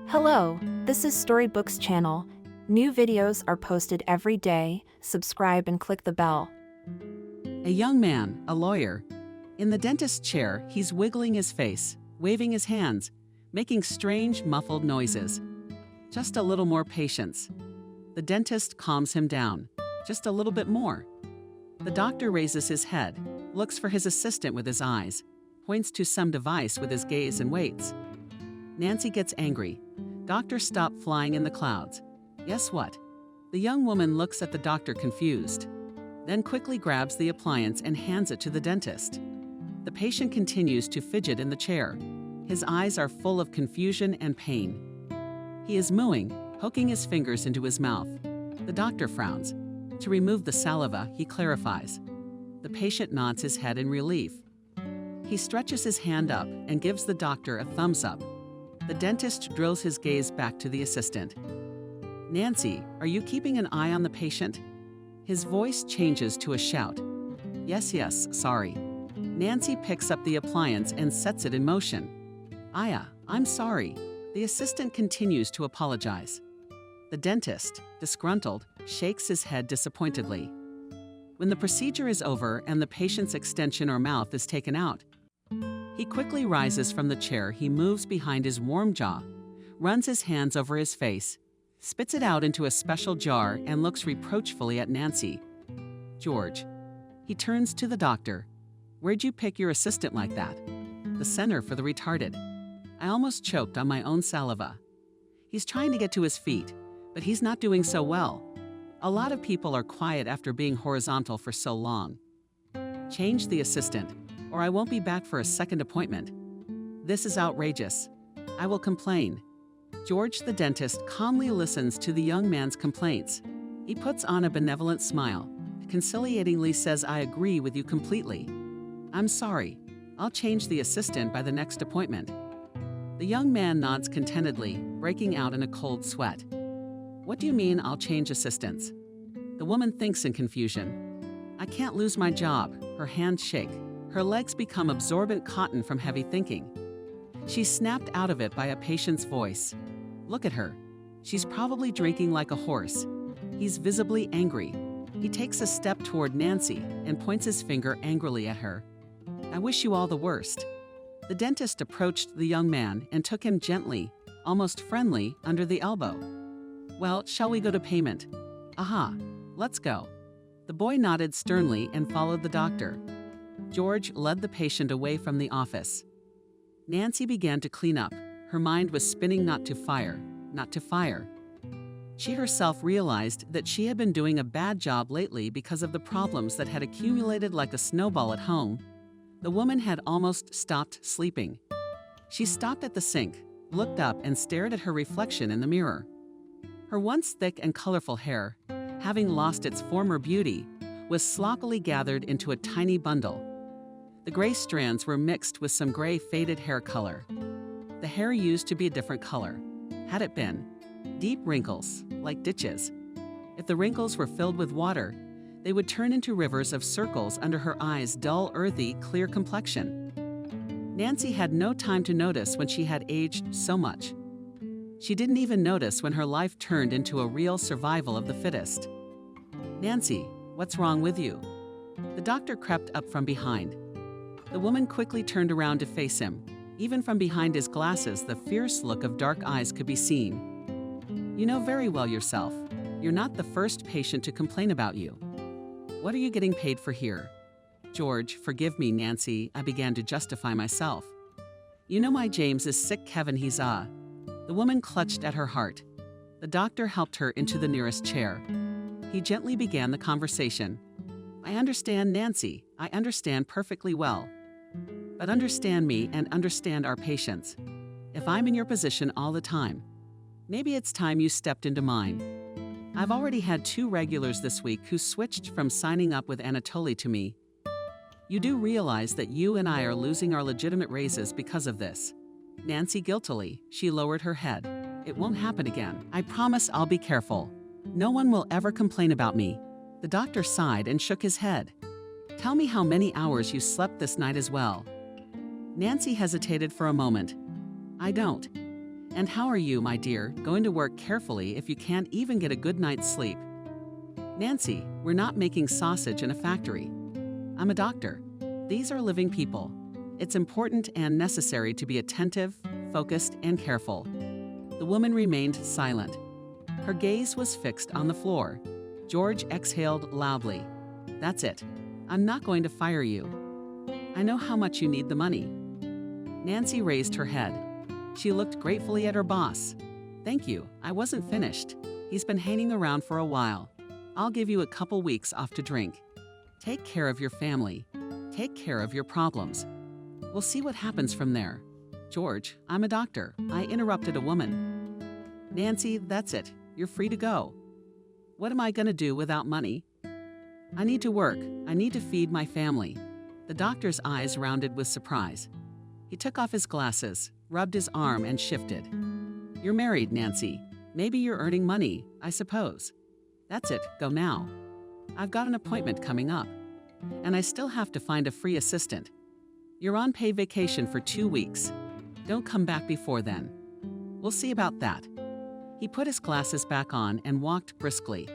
Hello, this is Storybooks channel. New videos are posted every day. Subscribe and click the bell. A young man, a lawyer. In the dentist's chair, he's wiggling his face, waving his hands, making strange, muffled noises. Just a little more patience. The dentist calms him down. Just a little bit more. The doctor raises his head, looks for his assistant with his eyes, points to some device with his gaze and waits. Nancy gets angry. Doctor, stop flying in the clouds. Guess what? The young woman looks at the doctor confused, then quickly grabs the appliance and hands it to the dentist. The patient continues to fidget in the chair. His eyes are full of confusion and pain. He is mooing, poking his fingers into his mouth. The doctor frowns. To remove the saliva, he clarifies. The patient nods his head in relief. He stretches his hand up and gives the doctor a thumbs up. The dentist drills his gaze back to the assistant. Nancy, are you keeping an eye on the patient? His voice changes to a shout. Yes, sorry. Nancy picks up the appliance and sets it in motion. Aya, I'm sorry. The assistant continues to apologize. The dentist, disgruntled, shakes his head disappointedly. When the procedure is over and the patient's extension or mouth is taken out, he quickly rises from the chair. He moves behind his warm jaw, runs his hands over his face, spits it out into a special jar and looks reproachfully at Nancy. George. He turns to the doctor. Where'd you pick your assistant like that? The center for the retarded. I almost choked on my own saliva. He's trying to get to his feet, but he's not doing so well. A lot of people are quiet after being horizontal for so long. Change the assistant, or I won't be back for a second appointment. This is outrageous. I will complain. George the dentist calmly listens to the young man's complaints. He puts on a benevolent smile, conciliatingly says, I agree with you completely. I'm sorry. I'll change the assistant by the next appointment. The young man nods contentedly, breaking out in a cold sweat. What do you mean I'll change assistants? The woman thinks in confusion. I can't lose my job. Her hands shake. Her legs become absorbent cotton from heavy thinking. She's snapped out of it by a patient's voice. Look at her. She's probably drinking like a horse. He's visibly angry. He takes a step toward Nancy and points his finger angrily at her. I wish you all the worst. The dentist approached the young man and took him gently, almost friendly, under the elbow. Well, shall we go to payment? Aha, let's go. The boy nodded sternly and followed the doctor. George led the patient away from the office. Nancy began to clean up. Her mind was spinning not to fire. She herself realized that she had been doing a bad job lately because of the problems that had accumulated like a snowball at home. The woman had almost stopped sleeping. She stopped at the sink, looked up and stared at her reflection in the mirror. Her once thick and colorful hair, having lost its former beauty, was sloppily gathered into a tiny bundle. The gray strands were mixed with some gray faded hair color. The hair used to be a different color. Had it been? Deep wrinkles, like ditches. If the wrinkles were filled with water, they would turn into rivers of circles under her eyes' dull, earthy, clear complexion. Nancy had no time to notice when she had aged so much. She didn't even notice when her life turned into a real survival of the fittest. Nancy, what's wrong with you? The doctor crept up from behind. The woman quickly turned around to face him. Even from behind his glasses, the fierce look of dark eyes could be seen. You know very well yourself. You're not the first patient to complain about you. What are you getting paid for here? George, forgive me, Nancy, I began to justify myself. You know my James is sick, Kevin, he's The woman clutched at her heart. The doctor helped her into the nearest chair. He gently began the conversation. I understand, Nancy. I understand perfectly well. But understand me and understand our patients. If I'm in your position all the time, maybe it's time you stepped into mine. I've already had 2 regulars this week who switched from signing up with Anatoly to me. You do realize that you and I are losing our legitimate raises because of this. Nancy guiltily, she lowered her head. It won't happen again. I promise I'll be careful. No one will ever complain about me. The doctor sighed and shook his head. Tell me how many hours you slept this night as well. Nancy hesitated for a moment. I don't. And how are you, my dear, going to work carefully if you can't even get a good night's sleep? Nancy, we're not making sausage in a factory. I'm a doctor. These are living people. It's important and necessary to be attentive, focused, and careful. The woman remained silent. Her gaze was fixed on the floor. George exhaled loudly. That's it. I'm not going to fire you. I know how much you need the money. Nancy raised her head. She looked gratefully at her boss. Thank you, I wasn't finished. He's been hanging around for a while. I'll give you a couple weeks off to drink. Take care of your family. Take care of your problems. We'll see what happens from there. George, I'm a doctor. I interrupted a woman. Nancy, that's it. You're free to go. What am I going to do without money? I need to work. I need to feed my family. The doctor's eyes rounded with surprise. He took off his glasses, rubbed his arm, and shifted. You're married, Nancy. Maybe you're earning money, I suppose. That's it, go now. I've got an appointment coming up, and I still have to find a free assistant. You're on paid vacation for 2 weeks. Don't come back before then. We'll see about that. He put his glasses back on and walked briskly.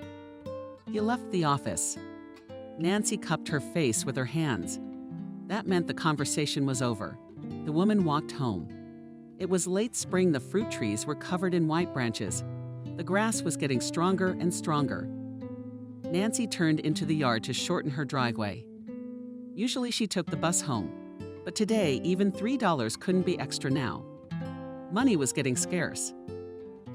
He left the office. Nancy cupped her face with her hands. That meant the conversation was over. The woman walked home. It was late spring. The fruit trees were covered in white branches. The grass was getting stronger and stronger. Nancy turned into the yard to shorten her driveway. Usually she took the bus home, but today even $3 couldn't be extra now. Money was getting scarce.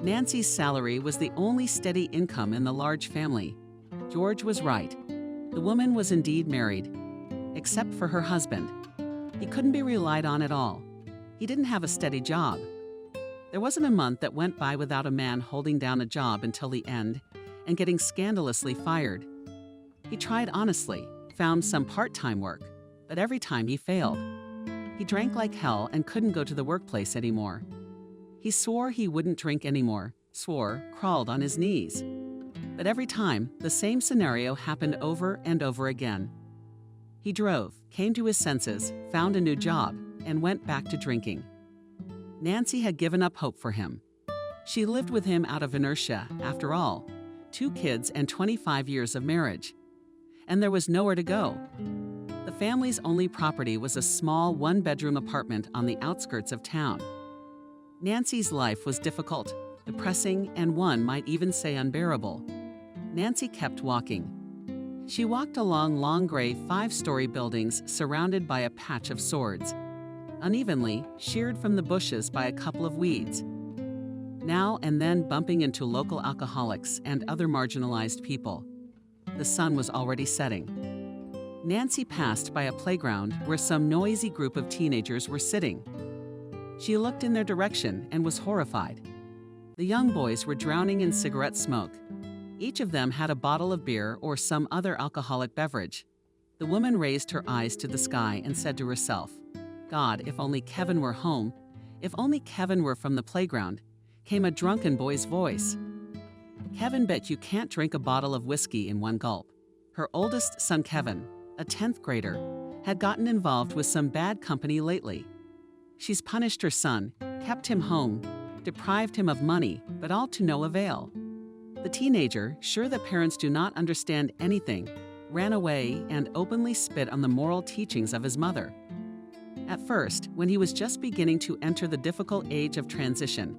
Nancy's salary was the only steady income in the large family. George was right. The woman was indeed married, except for her husband. He couldn't be relied on at all. He didn't have a steady job. There wasn't a month that went by without a man holding down a job until the end and getting scandalously fired. He tried honestly, found some part-time work, but every time he failed. He drank like hell and couldn't go to the workplace anymore. He swore he wouldn't drink anymore, swore, crawled on his knees. But every time, the same scenario happened over and over again. He drove, came to his senses, found a new job, and went back to drinking. Nancy had given up hope for him. She lived with him out of inertia, after all, 2 kids and 25 years of marriage. And there was nowhere to go. The family's only property was a small 1-bedroom apartment on the outskirts of town. Nancy's life was difficult, depressing, and one might even say unbearable. Nancy kept walking. She walked along long gray 5-story buildings surrounded by a patch of swords, unevenly sheared from the bushes by a couple of weeds. Now and then bumping into local alcoholics and other marginalized people. The sun was already setting. Nancy passed by a playground where some noisy group of teenagers were sitting. She looked in their direction and was horrified. The young boys were drowning in cigarette smoke. Each of them had a bottle of beer or some other alcoholic beverage. The woman raised her eyes to the sky and said to herself, God, if only Kevin were home, if only Kevin were from the playground, came a drunken boy's voice. Kevin bet you can't drink a bottle of whiskey in one gulp. Her oldest son, Kevin, a 10th grader, had gotten involved with some bad company lately. She's punished her son, kept him home, deprived him of money, but all to no avail. The teenager, sure that parents do not understand anything, ran away and openly spit on the moral teachings of his mother. At first, when he was just beginning to enter the difficult age of transition,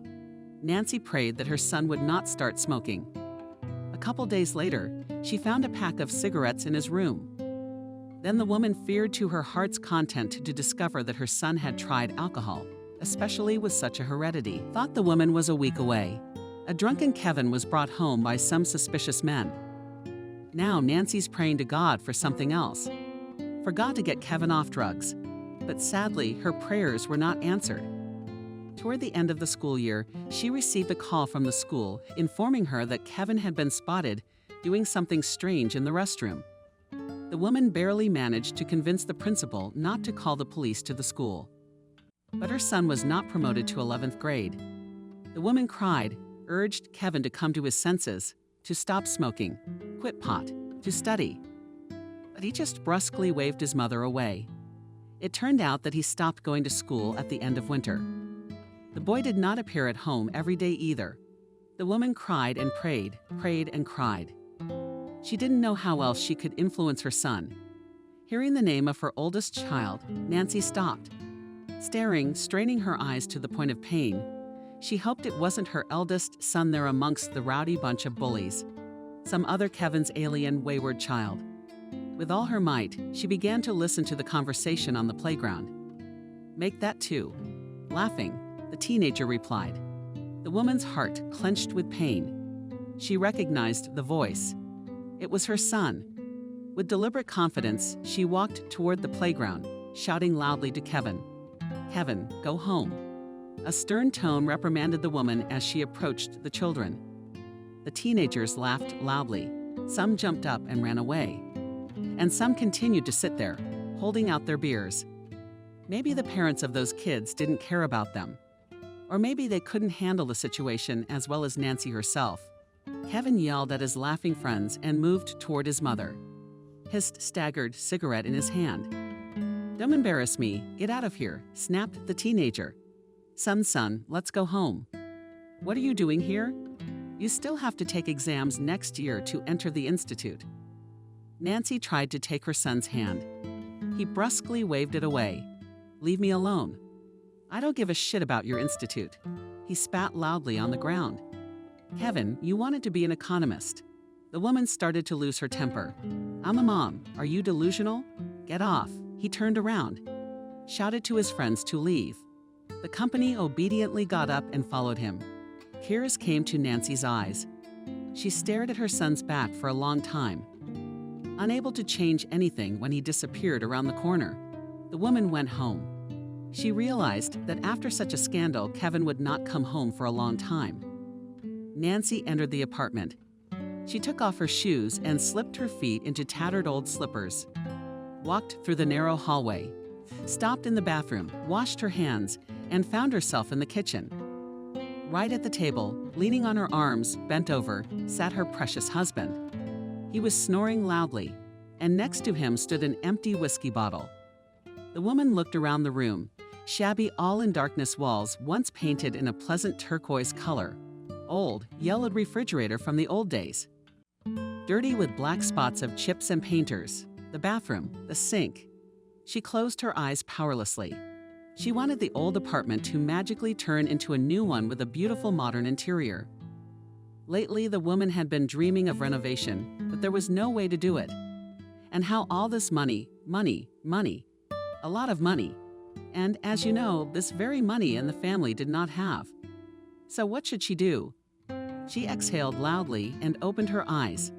Nancy prayed that her son would not start smoking. A couple days later, she found a pack of cigarettes in his room. Then the woman feared to her heart's content to discover that her son had tried alcohol, especially with such a heredity. Thought the woman was a week away. A drunken Kevin was brought home by some suspicious men. Now Nancy's praying to God for something else. For God to get Kevin off drugs. But sadly, her prayers were not answered. Toward the end of the school year, she received a call from the school informing her that Kevin had been spotted doing something strange in the restroom. The woman barely managed to convince the principal not to call the police to the school. But her son was not promoted to 11th grade. The woman cried, urged Kevin to come to his senses, to stop smoking, quit pot, to study. But he just brusquely waved his mother away. It turned out that he stopped going to school at the end of winter. The boy did not appear at home every day either. The woman cried and prayed, prayed and cried. She didn't know how else she could influence her son. Hearing the name of her oldest child, Nancy stopped. Staring, straining her eyes to the point of pain, she hoped it wasn't her eldest son there amongst the rowdy bunch of bullies, some other Kevin's alien, wayward child. With all her might, she began to listen to the conversation on the playground. "Make that too." Laughing, the teenager replied. The woman's heart clenched with pain. She recognized the voice. It was her son. With deliberate confidence, she walked toward the playground, shouting loudly to Kevin, "Kevin, go home." A stern tone reprimanded the woman as she approached the children. The teenagers laughed loudly. Some jumped up and ran away. And some continued to sit there, holding out their beers. Maybe the parents of those kids didn't care about them. Or maybe they couldn't handle the situation as well as Nancy herself. Kevin yelled at his laughing friends and moved toward his mother, his staggered cigarette in his hand. "Don't embarrass me. Get out of here," snapped the teenager. Son, let's go home." "What are you doing here?" "You still have to take exams next year to enter the institute." Nancy tried to take her son's hand. He brusquely waved it away. "Leave me alone." "I don't give a shit about your institute." He spat loudly on the ground. "Kevin, you wanted to be an economist." The woman started to lose her temper. "I'm a mom. Are you delusional? Get off." He turned around, shouted to his friends to leave. The company obediently got up and followed him. Tears came to Nancy's eyes. She stared at her son's back for a long time, unable to change anything when he disappeared around the corner. The woman went home. She realized that after such a scandal, Kevin would not come home for a long time. Nancy entered the apartment. She took off her shoes and slipped her feet into tattered old slippers, walked through the narrow hallway, stopped in the bathroom, washed her hands, and found herself in the kitchen. Right at the table, leaning on her arms, bent over, sat her precious husband. He was snoring loudly, and next to him stood an empty whiskey bottle. The woman looked around the room. Shabby all-in-darkness walls, once painted in a pleasant turquoise color. Old, yellowed refrigerator from the old days. Dirty with black spots of chips and painters. The bathroom, the sink. She closed her eyes powerlessly. She wanted the old apartment to magically turn into a new one with a beautiful modern interior. Lately, the woman had been dreaming of renovation, but there was no way to do it. And how all this money, a lot of money. And as you know, this very money in the family did not have. So what should she do? She exhaled loudly and opened her eyes.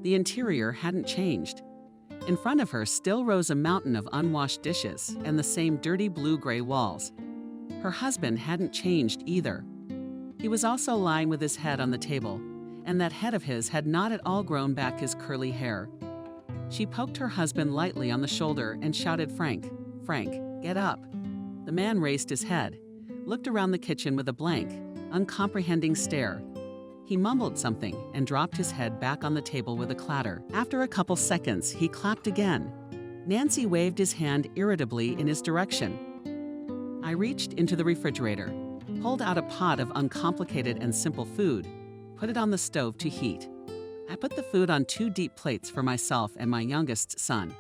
The interior hadn't changed. In front of her still rose a mountain of unwashed dishes and the same dirty blue-gray walls. Her husband hadn't changed either. He was also lying with his head on the table, and that head of his had not at all grown back his curly hair. She poked her husband lightly on the shoulder and shouted, Frank, get up." The man raised his head, looked around the kitchen with a blank, uncomprehending stare. He mumbled something and dropped his head back on the table with a clatter. After a couple seconds, he clapped again. Nancy waved his hand irritably in his direction. I reached into the refrigerator, pulled out a pot of uncomplicated and simple food, put it on the stove to heat. I put the food on 2 deep plates for myself and my youngest son.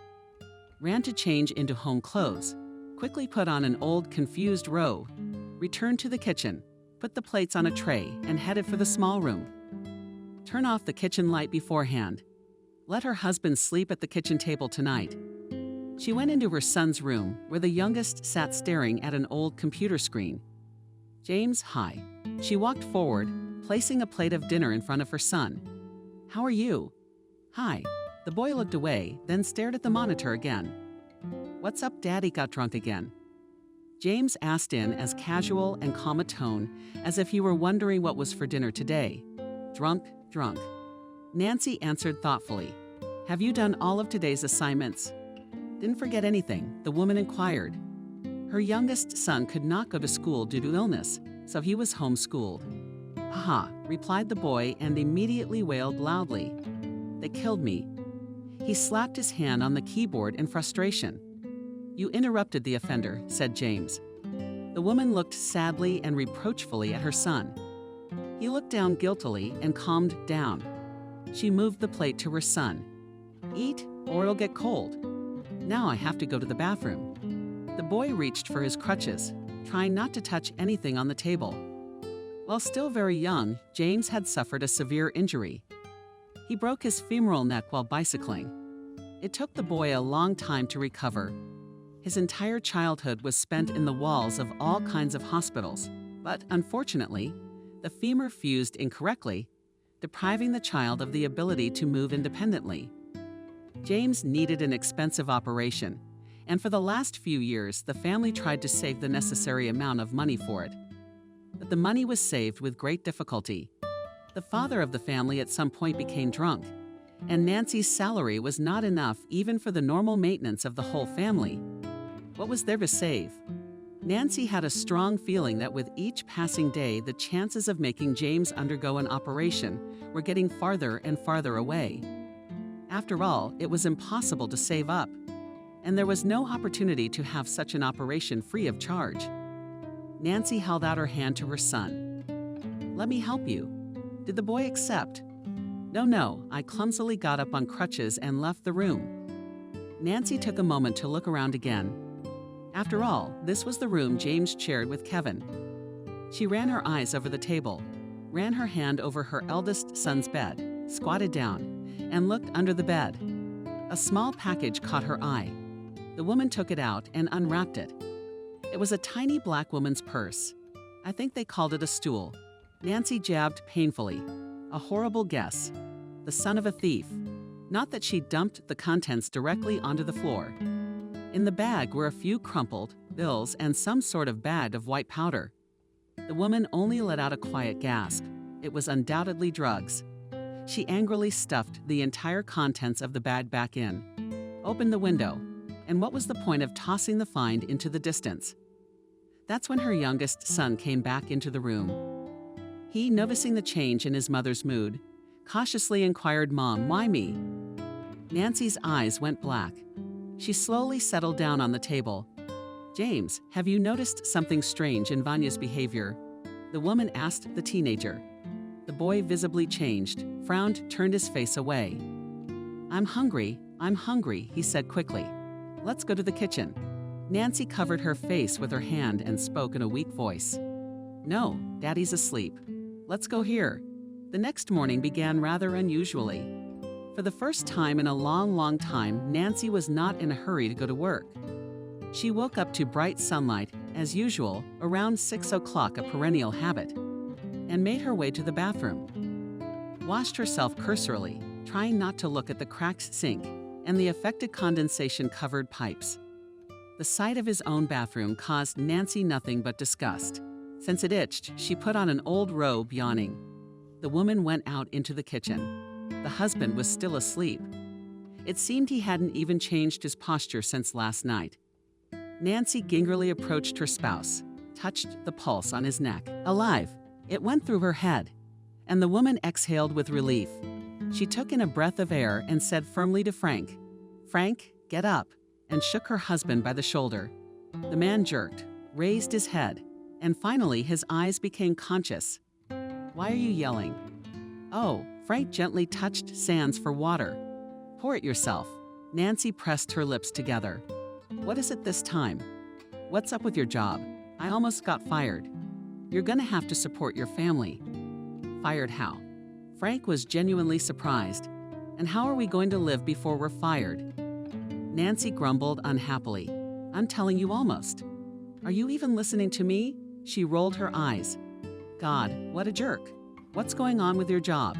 Ran to change into home clothes, quickly put on an old, confused robe, returned to the kitchen, put the plates on a tray, and headed for the small room. Turn off the kitchen light beforehand. Let her husband sleep at the kitchen table tonight. She went into her son's room, where the youngest sat staring at an old computer screen. James, hi. She walked forward, placing a plate of dinner in front of her son. How are you? Hi. The boy looked away, then stared at the monitor again. What's up, Daddy got drunk again? James asked in as casual and calm a tone as if he were wondering what was for dinner today. Drunk. Nancy answered thoughtfully. Have you done all of today's assignments? Didn't forget anything, the woman inquired. Her youngest son could not go to school due to illness, so he was homeschooled. Aha, replied the boy and immediately wailed loudly. They killed me. He slapped his hand on the keyboard in frustration. You interrupted the offender, said James. The The woman looked sadly and reproachfully at her son. He looked down guiltily and calmed down. She moved the plate to her son. "Eat, or it'll get cold. Now I have to go to the bathroom." The boy reached for his crutches, trying not to touch anything on the table. While still very young, James had suffered a severe injury. He broke his femoral neck while bicycling. It took the boy a long time to recover. His entire childhood was spent in the walls of all kinds of hospitals, but unfortunately, the femur fused incorrectly, depriving the child of the ability to move independently. James needed an expensive operation, and for the last few years, the family tried to save the necessary amount of money for it. But the money was saved with great difficulty. The father of the family at some point became drunk, and Nancy's salary was not enough even for the normal maintenance of the whole family. What was there to save? Nancy had a strong feeling that with each passing day, the chances of making James undergo an operation were getting farther and farther away. After all, it was impossible to save up, and there was no opportunity to have such an operation free of charge. Nancy held out her hand to her son. "Let me help you." Did the boy accept? No, I clumsily got up on crutches and left the room. Nancy took a moment to look around again. After all, this was the room James shared with Kevin. She ran her eyes over the table, ran her hand over her eldest son's bed, squatted down, and looked under the bed. A small package caught her eye. The woman took it out and unwrapped it. It was a tiny black woman's purse. I think they called it a stool. Nancy jabbed painfully. A horrible guess. The son of a thief. Not that she dumped the contents directly onto the floor. In the bag were a few crumpled bills and some sort of bag of white powder. The woman only let out a quiet gasp. It was undoubtedly drugs. She angrily stuffed the entire contents of the bag back in, opened the window, and what was the point of tossing the find into the distance? That's when her youngest son came back into the room. He, noticing the change in his mother's mood, cautiously inquired, "Mom, why me?" Nancy's eyes went black. She slowly settled down on the table. "James, have you noticed something strange in Vanya's behavior?" The woman asked the teenager. The boy visibly changed, frowned, turned his face away. I'm hungry, he said quickly. "Let's go to the kitchen." Nancy covered her face with her hand and spoke in a weak voice. "No, Daddy's asleep. Let's go here." The next morning began rather unusually. For the first time in a long time, Nancy was not in a hurry to go to work. She woke up to bright sunlight, as usual, around 6 o'clock, a perennial habit, and made her way to the bathroom. Washed herself cursorily, trying not to look at the cracked sink and the affected condensation-covered pipes. The sight of his own bathroom caused Nancy nothing but disgust. Since it itched, she put on an old robe, yawning. The woman went out into the kitchen. The husband was still asleep. It seemed he hadn't even changed his posture since last night. Nancy gingerly approached her spouse, touched the pulse on his neck. Alive! It went through her head, and the woman exhaled with relief. She took in a breath of air and said firmly to Frank, "Frank, get up," and shook her husband by the shoulder. The man jerked, raised his head, and finally his eyes became conscious. "Why are you yelling?" "Oh," Frank gently touched Sands for water. "Pour it yourself." Nancy pressed her lips together. "What is it this time? What's up with your job? I almost got fired. You're gonna have to support your family." "Fired how?" Frank was genuinely surprised. "And how are we going to live before we're fired?" Nancy grumbled unhappily. "I'm telling you almost. Are you even listening to me?" She rolled her eyes. "God, what a jerk. What's going on with your job?"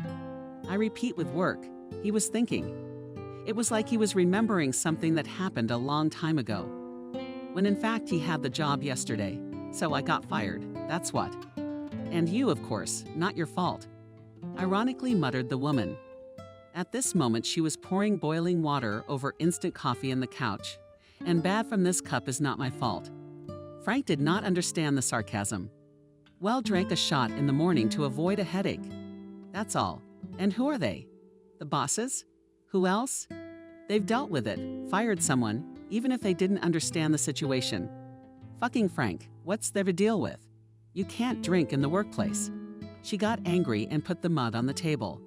"I repeat, with work." He was thinking. It was like he was remembering something that happened a long time ago, when in fact he had the job yesterday. "So I got fired, that's what. And you, of course, not your fault," ironically muttered the woman. At this moment she was pouring boiling water over instant coffee in the couch. "And bad from this cup is not my fault." Frank did not understand the sarcasm. "Well, drank a shot in the morning to avoid a headache. That's all. And who are they? The bosses? Who else? They've dealt with it, fired someone, even if they didn't understand the situation." Fucking Frank, what's there to deal with? You can't drink in the workplace. She got angry and put the mud on the table.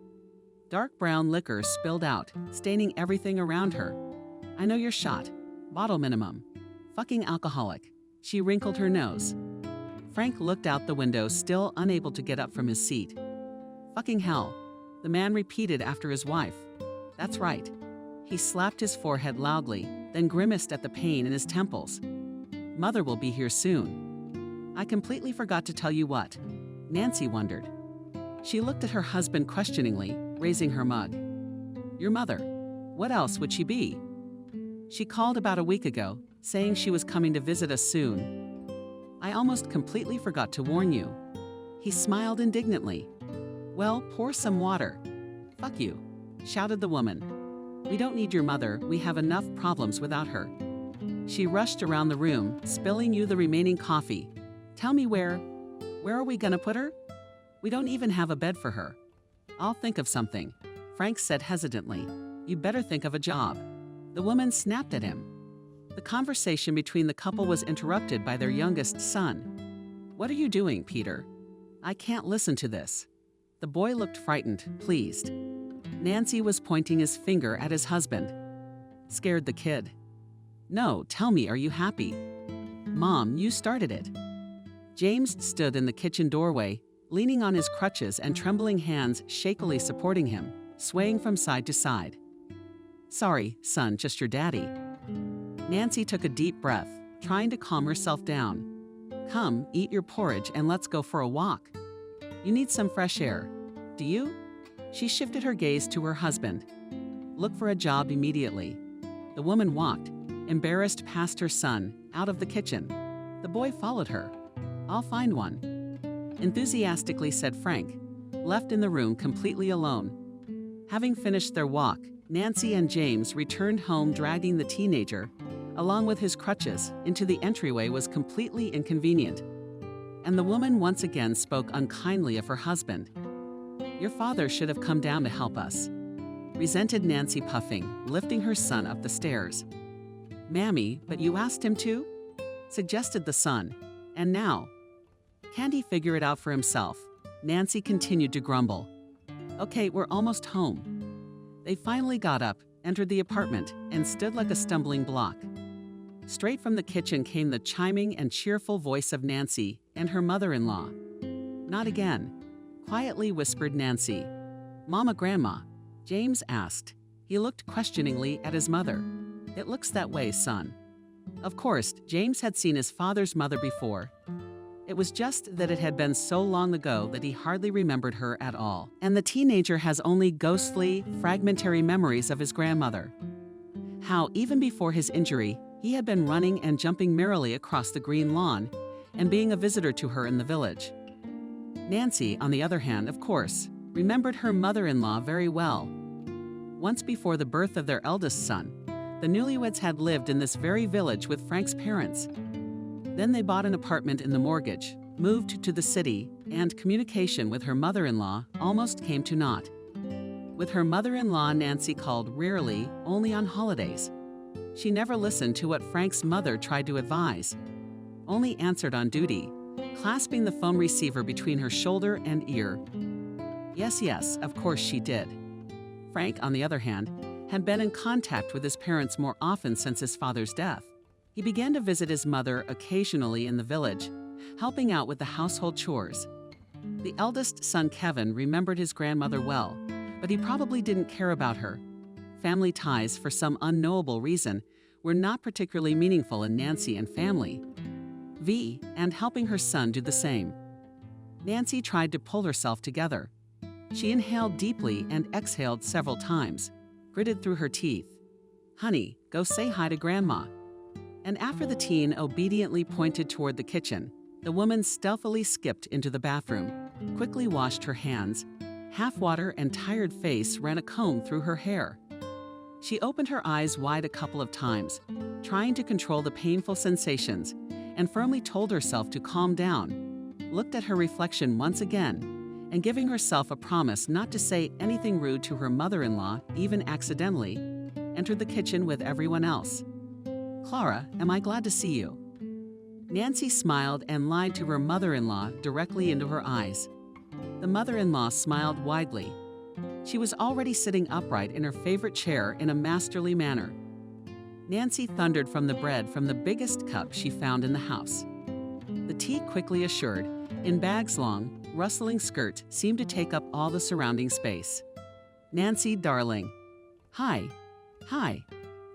Dark brown liquor spilled out, staining everything around her. I know you're shot. Bottle minimum. Fucking alcoholic. She wrinkled her nose. Frank looked out the window, still unable to get up from his seat. Fucking hell, the man repeated after his wife. That's right. He slapped his forehead loudly, then grimaced at the pain in his temples. Mother will be here soon. I completely forgot to tell you what. Nancy wondered. She looked at her husband questioningly, raising her mug. Your mother. What else would she be? She called about a week ago, saying she was coming to visit us soon. I almost completely forgot to warn you. He smiled indignantly. Well, pour some water. Fuck you, shouted the woman. We don't need your mother, we have enough problems without her. She rushed around the room, spilling you the remaining coffee. Tell me where are we gonna put her? We don't even have a bed for her. I'll think of something, Frank said hesitantly. You better think of a job. The woman snapped at him. The conversation between the couple was interrupted by their youngest son. What are you doing, Peter? I can't listen to this. The boy looked frightened, pleased. Nancy was pointing his finger at his husband. Scared the kid. No, tell me, are you happy? Mom, you started it. James stood in the kitchen doorway, leaning on his crutches and trembling hands shakily supporting him, swaying from side to side. Sorry, son, just your daddy. Nancy took a deep breath, trying to calm herself down. Come, eat your porridge and let's go for a walk. You need some fresh air. Do you? She shifted her gaze to her husband. Look for a job immediately. The woman walked, embarrassed, past her son, out of the kitchen. The boy followed her. I'll find one, enthusiastically said Frank, left in the room completely alone. Having finished their walk, Nancy and James returned home dragging the teenager, along with his crutches, into the entryway was completely inconvenient. And the woman once again spoke unkindly of her husband. Your father should have come down to help us, resented Nancy, puffing, lifting her son up the stairs. Mammy, but you asked him to? Suggested the son. And now? Can't he figure it out for himself? Nancy continued to grumble. Okay, we're almost home. They finally got up, entered the apartment, and stood like a stumbling block. Straight from the kitchen came the chiming and cheerful voice of Nancy and her mother-in-law. Not again, quietly whispered Nancy. Mama, Grandma? James asked. He looked questioningly at his mother. It looks that way, son. Of course, James had seen his father's mother before. It was just that it had been so long ago that he hardly remembered her at all, and the teenager has only ghostly, fragmentary memories of his grandmother. How, even before his injury, he had been running and jumping merrily across the green lawn and being a visitor to her in the village. Nancy, on the other hand, of course, remembered her mother-in-law very well. Once before the birth of their eldest son, the newlyweds had lived in this very village with Frank's parents. Then they bought an apartment in the mortgage, moved to the city, and communication with her mother-in-law almost came to naught. With her mother-in-law, Nancy called rarely, only on holidays. She never listened to what Frank's mother tried to advise, only answered on duty, clasping the phone receiver between her shoulder and ear. Yes, of course she did. Frank, on the other hand, had been in contact with his parents more often since his father's death. He began to visit his mother occasionally in the village, helping out with the household chores. The eldest son, Kevin, remembered his grandmother well, but he probably didn't care about her. Family ties, for some unknowable reason, were not particularly meaningful in Nancy and family. And helping her son do the same. Nancy tried to pull herself together. She inhaled deeply and exhaled several times, gritted through her teeth. Honey, go say hi to Grandma. And after the teen obediently pointed toward the kitchen, the woman stealthily skipped into the bathroom, quickly washed her hands. Half water and tired face ran a comb through her hair. She opened her eyes wide a couple of times, trying to control the painful sensations, and firmly told herself to calm down, looked at her reflection once again, and giving herself a promise not to say anything rude to her mother-in-law, even accidentally, entered the kitchen with everyone else. Clara, am I glad to see you? Nancy smiled and lied to her mother-in-law directly into her eyes. The mother-in-law smiled widely. She was already sitting upright in her favorite chair in a masterly manner. Nancy thundered from the bread from the biggest cup she found in the house. The tea quickly assured, in bags long, rustling skirt seemed to take up all the surrounding space. "Nancy, darling." "Hi. Hi."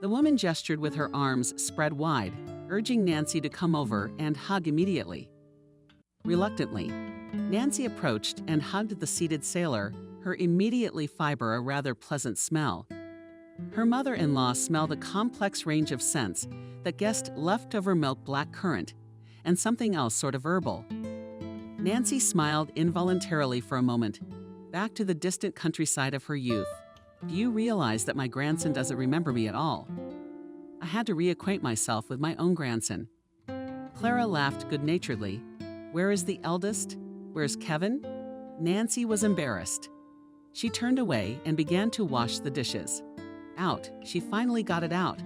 The woman gestured with her arms spread wide, urging Nancy to come over and hug immediately. Reluctantly, Nancy approached and hugged the seated sailor, her immediately fiber a rather pleasant smell. Her mother-in-law smelled a complex range of scents that guessed leftover milk black currant and something else sort of herbal. Nancy smiled involuntarily for a moment, back to the distant countryside of her youth. "Do you realize that my grandson doesn't remember me at all?" I had to reacquaint myself with my own grandson. Clara laughed good-naturedly. "Where is the eldest? Where's Kevin?" Nancy was embarrassed. She turned away and began to wash the dishes. Out, she finally got it out.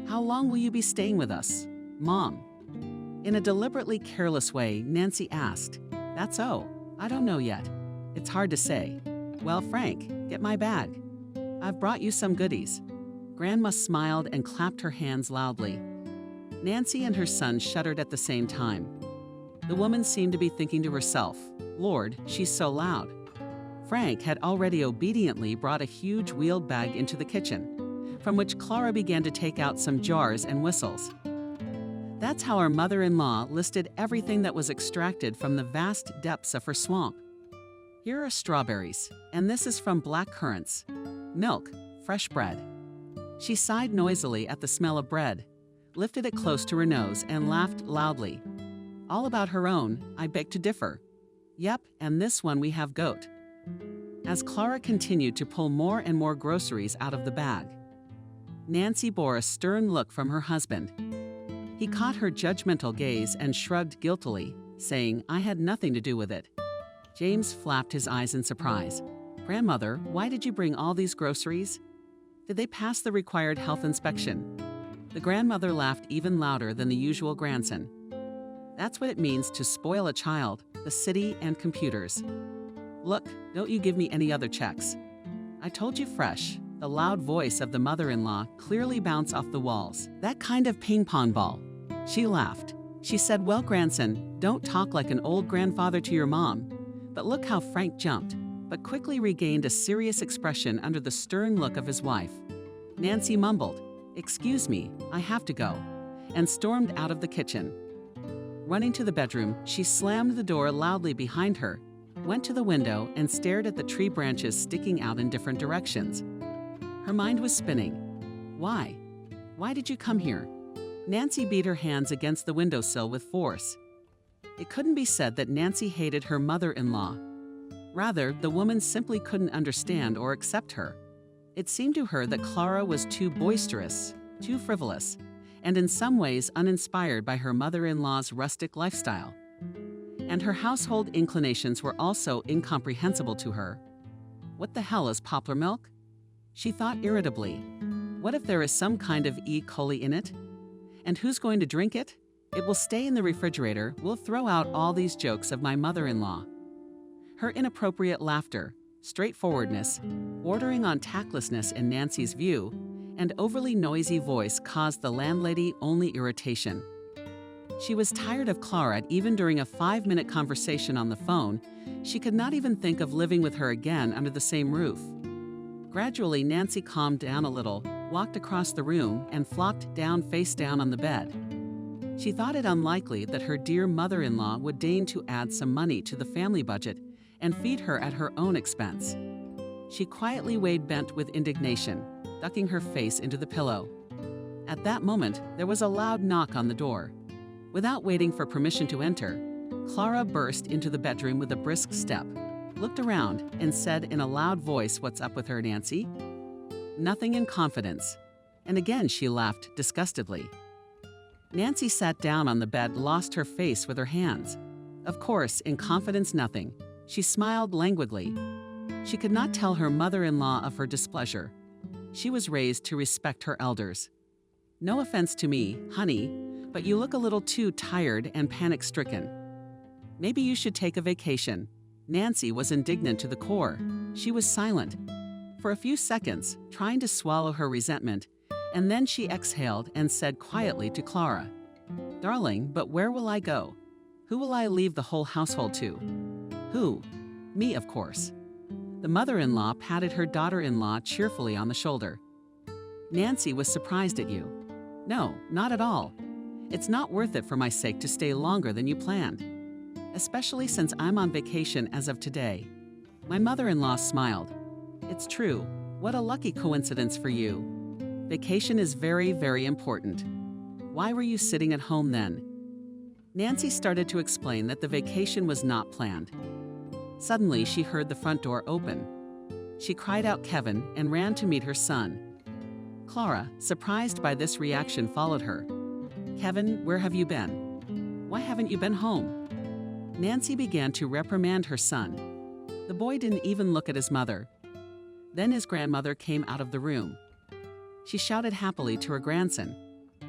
"How long will you be staying with us, Mom?" In a deliberately careless way, Nancy asked. "That's I don't know yet. It's hard to say." "Well, Frank, get my bag. I've brought you some goodies." Grandma smiled and clapped her hands loudly. Nancy and her son shuddered at the same time. The woman seemed to be thinking to herself, "Lord, she's so loud." Frank had already obediently brought a huge wheeled bag into the kitchen, from which Clara began to take out some jars and whistles. That's how her mother-in-law listed everything that was extracted from the vast depths of her swamp. "Here are strawberries, and this is from black currants. Milk, fresh bread." She sighed noisily at the smell of bread, lifted it close to her nose, and laughed loudly. "All about her own, I beg to differ. Yep, and this one we have goat." As Clara continued to pull more and more groceries out of the bag, Nancy bore a stern look from her husband. He caught her judgmental gaze and shrugged guiltily, saying, "I had nothing to do with it." James flapped his eyes in surprise. "Grandmother, why did you bring all these groceries? Did they pass the required health inspection?" The grandmother laughed even louder than the usual grandson. "That's what it means to spoil a child, the city and computers. Look, don't you give me any other checks. I told you fresh." The loud voice of the mother-in-law clearly bounced off the walls. "That kind of ping-pong ball." She laughed. She said, "Well, grandson, don't talk like an old grandfather to your mom." But look how Frank jumped, but quickly regained a serious expression under the stern look of his wife. Nancy mumbled, "Excuse me, I have to go," and stormed out of the kitchen. Running to the bedroom, she slammed the door loudly behind her, went to the window, and stared at the tree branches sticking out in different directions. Her mind was spinning. Why? Why did you come here? Nancy beat her hands against the windowsill with force. It couldn't be said that Nancy hated her mother-in-law. Rather, the woman simply couldn't understand or accept her. It seemed to her that Clara was too boisterous, too frivolous, and in some ways uninspired by her mother-in-law's rustic lifestyle. And her household inclinations were also incomprehensible to her. What the hell is poplar milk? She thought irritably. What if there is some kind of E. coli in it? And who's going to drink it? It will stay in the refrigerator. We'll throw out all these jokes of my mother-in-law. Her inappropriate laughter, straightforwardness, bordering on tactlessness in Nancy's view, and overly noisy voice caused the landlady only irritation. She was tired of Clara. Even during a 5-minute conversation on the phone, she could not even think of living with her again under the same roof. Gradually, Nancy calmed down a little, walked across the room, and flopped down face down on the bed. She thought it unlikely that her dear mother-in-law would deign to add some money to the family budget and feed her at her own expense. She quietly weighed bent with indignation, ducking her face into the pillow. At that moment, there was a loud knock on the door. Without waiting for permission to enter, Clara burst into the bedroom with a brisk step, looked around, and said in a loud voice, "What's up with her, Nancy?" "Nothing," in confidence. And again she laughed disgustedly. Nancy sat down on the bed, lost her face with her hands. Of course, in confidence, nothing. She smiled languidly. She could not tell her mother-in-law of her displeasure. She was raised to respect her elders. "No offense to me, honey, but you look a little too tired and panic-stricken. Maybe you should take a vacation." Nancy was indignant to the core. She was silent for a few seconds, trying to swallow her resentment, and then she exhaled and said quietly to Clara, "Darling, but where will I go? Who will I leave the whole household to?" "Who? Me, of course." The mother-in-law patted her daughter-in-law cheerfully on the shoulder. "Nancy was surprised at you." "No, not at all. It's not worth it for my sake to stay longer than you planned, especially since I'm on vacation as of today." My mother-in-law smiled. "It's true. What a lucky coincidence for you. Vacation is very, very important. Why were you sitting at home then?" Nancy started to explain that the vacation was not planned. Suddenly, she heard the front door open. She cried out Kevin and ran to meet her son. Clara, surprised by this reaction, followed her. "Kevin, where have you been? Why haven't you been home?" Nancy began to reprimand her son. The boy didn't even look at his mother. Then his grandmother came out of the room. She shouted happily to her grandson,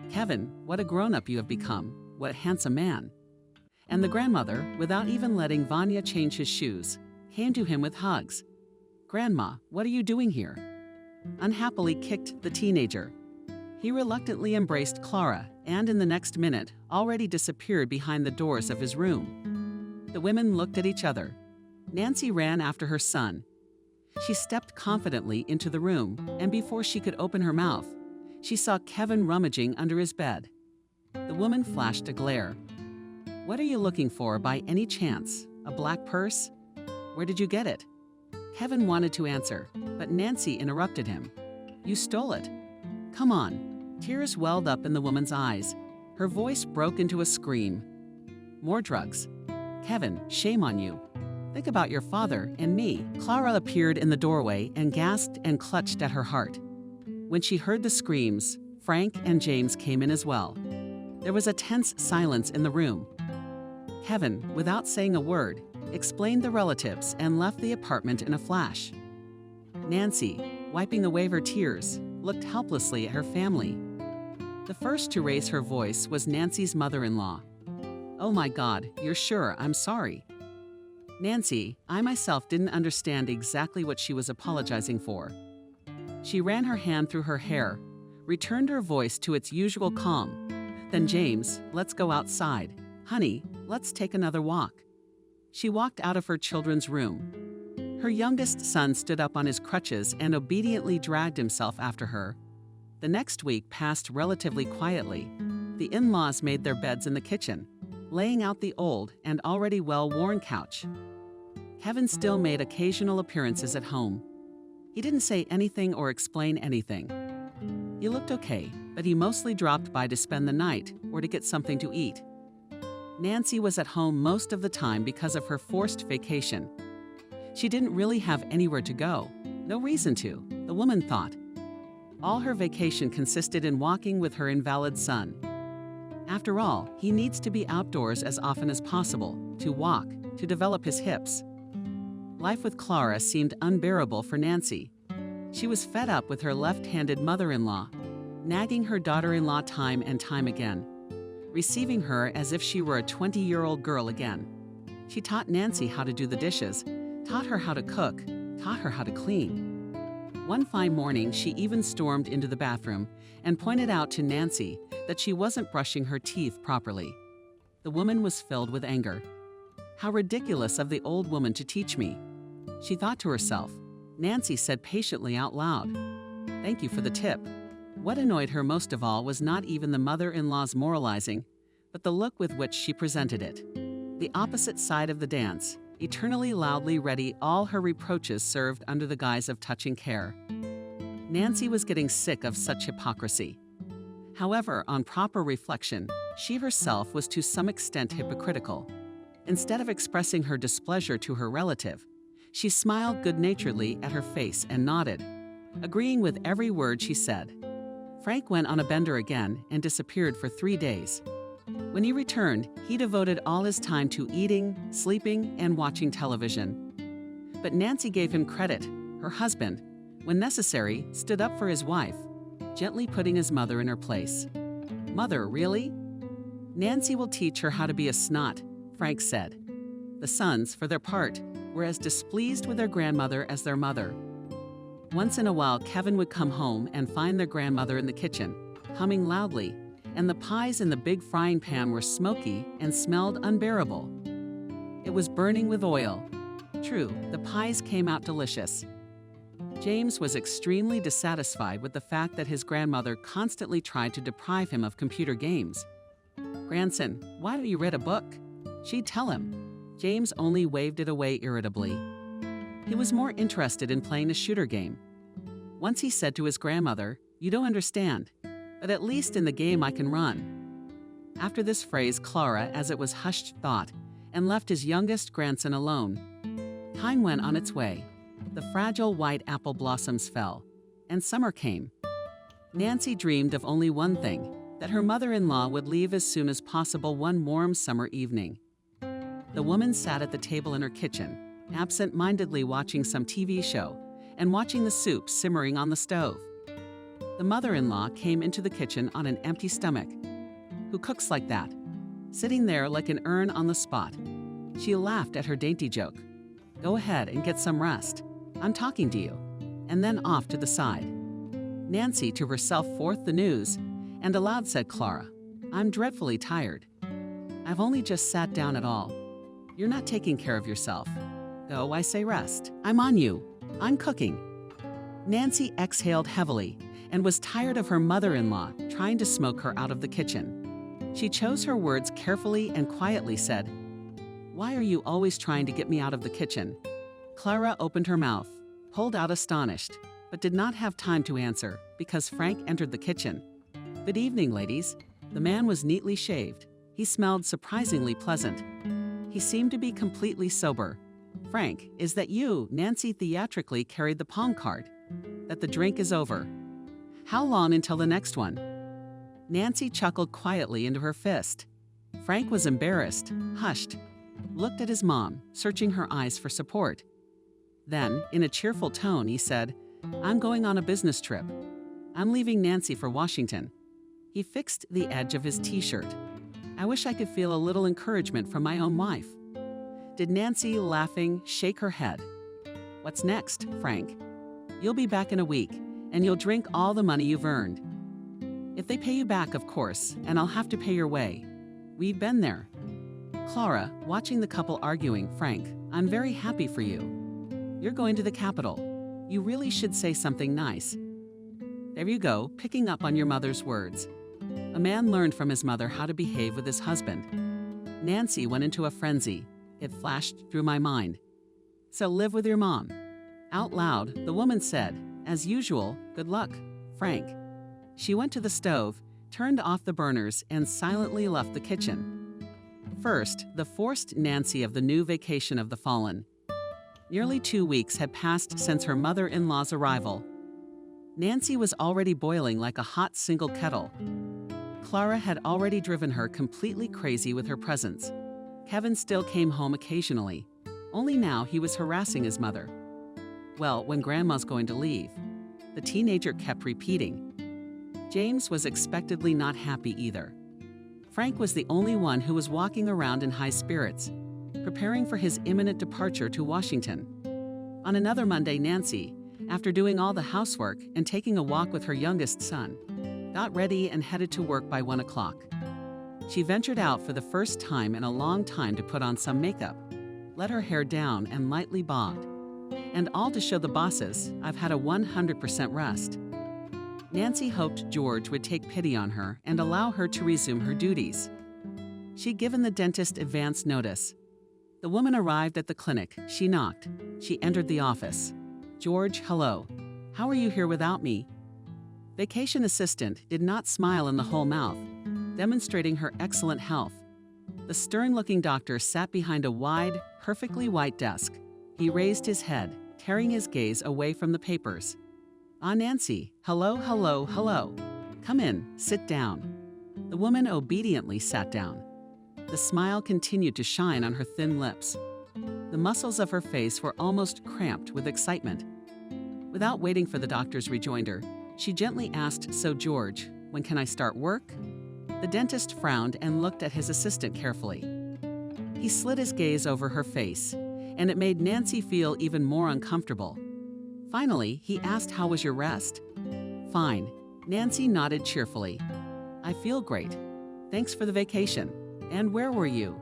"Kevin, what a grown-up you have become. What a handsome man." And the grandmother, without even letting Vanya change his shoes, came to him with hugs. "Grandma, what are you doing here?" Unhappily kicked the teenager. He reluctantly embraced Clara and in the next minute already disappeared behind the doors of his room. The women looked at each other. Nancy ran after her son. She stepped confidently into the room, and before she could open her mouth, she saw Kevin rummaging under his bed. The woman flashed a glare. "What are you looking for by any chance? A black purse? Where did you get it?" Kevin wanted to answer, but Nancy interrupted him. "You stole it. Come on." Tears welled up in the woman's eyes. Her voice broke into a scream. "More drugs. Kevin, shame on you. Think about your father and me." Clara appeared in the doorway and gasped and clutched at her heart. When she heard the screams, Frank and James came in as well. There was a tense silence in the room. Kevin, without saying a word, explained the relatives and left the apartment in a flash. Nancy, wiping away her tears, looked helplessly at her family. The first to raise her voice was Nancy's mother-in-law. "Oh my God, you're sure? I'm sorry." Nancy, I myself didn't understand exactly what she was apologizing for. She ran her hand through her hair, returned her voice to its usual calm. Then James, "Let's go outside. Honey, let's take another walk." She walked out of her children's room. Her youngest son stood up on his crutches and obediently dragged himself after her. The next week passed relatively quietly. The in-laws made their beds in the kitchen, laying out the old and already well-worn couch. Kevin still made occasional appearances at home. He didn't say anything or explain anything. He looked okay, but he mostly dropped by to spend the night or to get something to eat. Nancy was at home most of the time because of her forced vacation. She didn't really have anywhere to go. No reason to, the woman thought. All her vacation consisted in walking with her invalid son. After all, he needs to be outdoors as often as possible, to walk, to develop his hips. Life with Clara seemed unbearable for Nancy. She was fed up with her left-handed mother-in-law, nagging her daughter-in-law time and time again, receiving her as if she were a 20-year-old girl again. She taught Nancy how to do the dishes, taught her how to cook, taught her how to clean. One fine morning, she even stormed into the bathroom and pointed out to Nancy that she wasn't brushing her teeth properly. The woman was filled with anger. How ridiculous of the old woman to teach me, she thought to herself. Nancy said patiently out loud, "Thank you for the tip." What annoyed her most of all was not even the mother-in-law's moralizing, but the look with which she presented it. The opposite side of the dance, eternally loudly ready, all her reproaches served under the guise of touching care. Nancy was getting sick of such hypocrisy. However, on proper reflection, she herself was to some extent hypocritical. Instead of expressing her displeasure to her relative, she smiled good-naturedly at her face and nodded, agreeing with every word she said. Frank went on a bender again and disappeared for 3 days. When he returned, he devoted all his time to eating, sleeping, and watching television. But Nancy gave him credit. Her husband, when necessary, stood up for his wife, gently putting his mother in her place. "Mother, really? Nancy will teach her how to be a snot, Frank said. The sons, for their part, were as displeased with their grandmother as their mother. Once in a while, Kevin would come home and find their grandmother in the kitchen, humming loudly, and the pies in the big frying pan were smoky and smelled unbearable. It was burning with oil. True, the pies came out delicious. James was extremely dissatisfied with the fact that his grandmother constantly tried to deprive him of computer games. "Grandson, why don't you read a book?" she'd tell him. James only waved it away irritably. He was more interested in playing a shooter game. Once he said to his grandmother, "You don't understand, but at least in the game I can run." After this phrase, Clara, as it was hushed thought, and left his youngest grandson alone. Time went on its way. The fragile white apple blossoms fell, and summer came. Nancy dreamed of only one thing, that her mother-in-law would leave as soon as possible one warm summer evening. The woman sat at the table in her kitchen, absent-mindedly watching some TV show and watching the soup simmering on the stove. The mother-in-law came into the kitchen on an empty stomach. Who cooks like that? Sitting there like an urn on the spot. She laughed at her dainty joke. "Go ahead and get some rest. I'm talking to you." And then off to the side. Nancy to herself forth the news, and aloud said Clara, "I'm dreadfully tired. I've only just sat down at all. You're not taking care of yourself. Go, I say rest. I'm on you. I'm cooking." Nancy exhaled heavily and was tired of her mother-in-law trying to smoke her out of the kitchen. She chose her words carefully and quietly said, "Why are you always trying to get me out of the kitchen?" Clara opened her mouth, pulled out astonished, but did not have time to answer because Frank entered the kitchen. "Good evening, ladies." The man was neatly shaved. He smelled surprisingly pleasant. He seemed to be completely sober. "Frank, is that you?" Nancy theatrically carried the palm card. "That the drink is over. How long until the next one?" Nancy chuckled quietly into her fist. Frank was embarrassed, hushed, looked at his mom, searching her eyes for support. Then, in a cheerful tone, he said, "I'm going on a business trip. I'm leaving Nancy for Washington." He fixed the edge of his t-shirt. "I wish I could feel a little encouragement from my own wife." Did Nancy, laughing, shake her head? "What's next, Frank?" "You'll be back in a week, and you'll drink all the money you've earned. If they pay you back, of course, and I'll have to pay your way. We've been there." Clara, watching the couple arguing, "Frank, I'm very happy for you. You're going to the Capitol. You really should say something nice." "There you go, picking up on your mother's words." A man learned from his mother how to behave with his husband. Nancy went into a frenzy. It flashed through my mind. "So live with your mom." Out loud, the woman said, "As usual, good luck, Frank." She went to the stove, turned off the burners, and silently left the kitchen. First, the forced Nancy of the new vacation of the fallen. Nearly 2 weeks had passed since her mother-in-law's arrival. Nancy was already boiling like a hot single kettle. Clara had already driven her completely crazy with her presence. Kevin still came home occasionally. Only now he was harassing his mother. "Well, when Grandma's going to leave?" The teenager kept repeating. James was expectedly not happy either. Frank was the only one who was walking around in high spirits, preparing for his imminent departure to Washington. On another Monday, Nancy, after doing all the housework and taking a walk with her youngest son, got ready and headed to work by 1 o'clock. She ventured out for the first time in a long time to put on some makeup, let her hair down and lightly bobbed. And all to show the bosses, "I've had a 100% rest." Nancy hoped George would take pity on her and allow her to resume her duties. She'd given the dentist advance notice. The woman arrived at the clinic. She knocked. She entered the office. "George, hello. How are you here without me?" Vacation assistant did not smile in the whole mouth, demonstrating her excellent health. The stern-looking doctor sat behind a wide, perfectly white desk. He raised his head, tearing his gaze away from the papers. "Ah, Nancy, hello, hello, hello. Come in, sit down." The woman obediently sat down. The smile continued to shine on her thin lips. The muscles of her face were almost cramped with excitement. Without waiting for the doctor's rejoinder, she gently asked, "So, George, when can I start work?" The dentist frowned and looked at his assistant carefully. He slid his gaze over her face, and it made Nancy feel even more uncomfortable. Finally, he asked, "How was your rest?" "Fine." Nancy nodded cheerfully. "I feel great. Thanks for the vacation. And where were you?"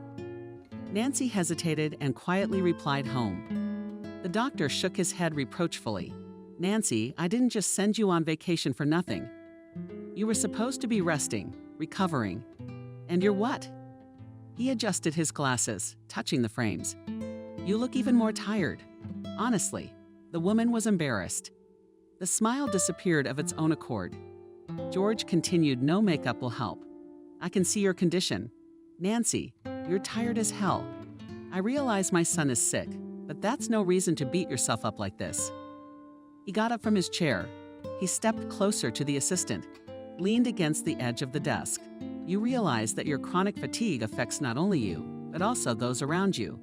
Nancy hesitated and quietly replied, "Home." The doctor shook his head reproachfully. "Nancy, I didn't just send you on vacation for nothing. You were supposed to be resting, recovering. And you're what?" He adjusted his glasses, touching the frames. "You look even more tired." Honestly, the woman was embarrassed. The smile disappeared of its own accord. George continued, "No makeup will help. I can see your condition. Nancy, you're tired as hell. I realize my son is sick, but that's no reason to beat yourself up like this." He got up from his chair. He stepped closer to the assistant, leaned against the edge of the desk. "You realize that your chronic fatigue affects not only you, but also those around you.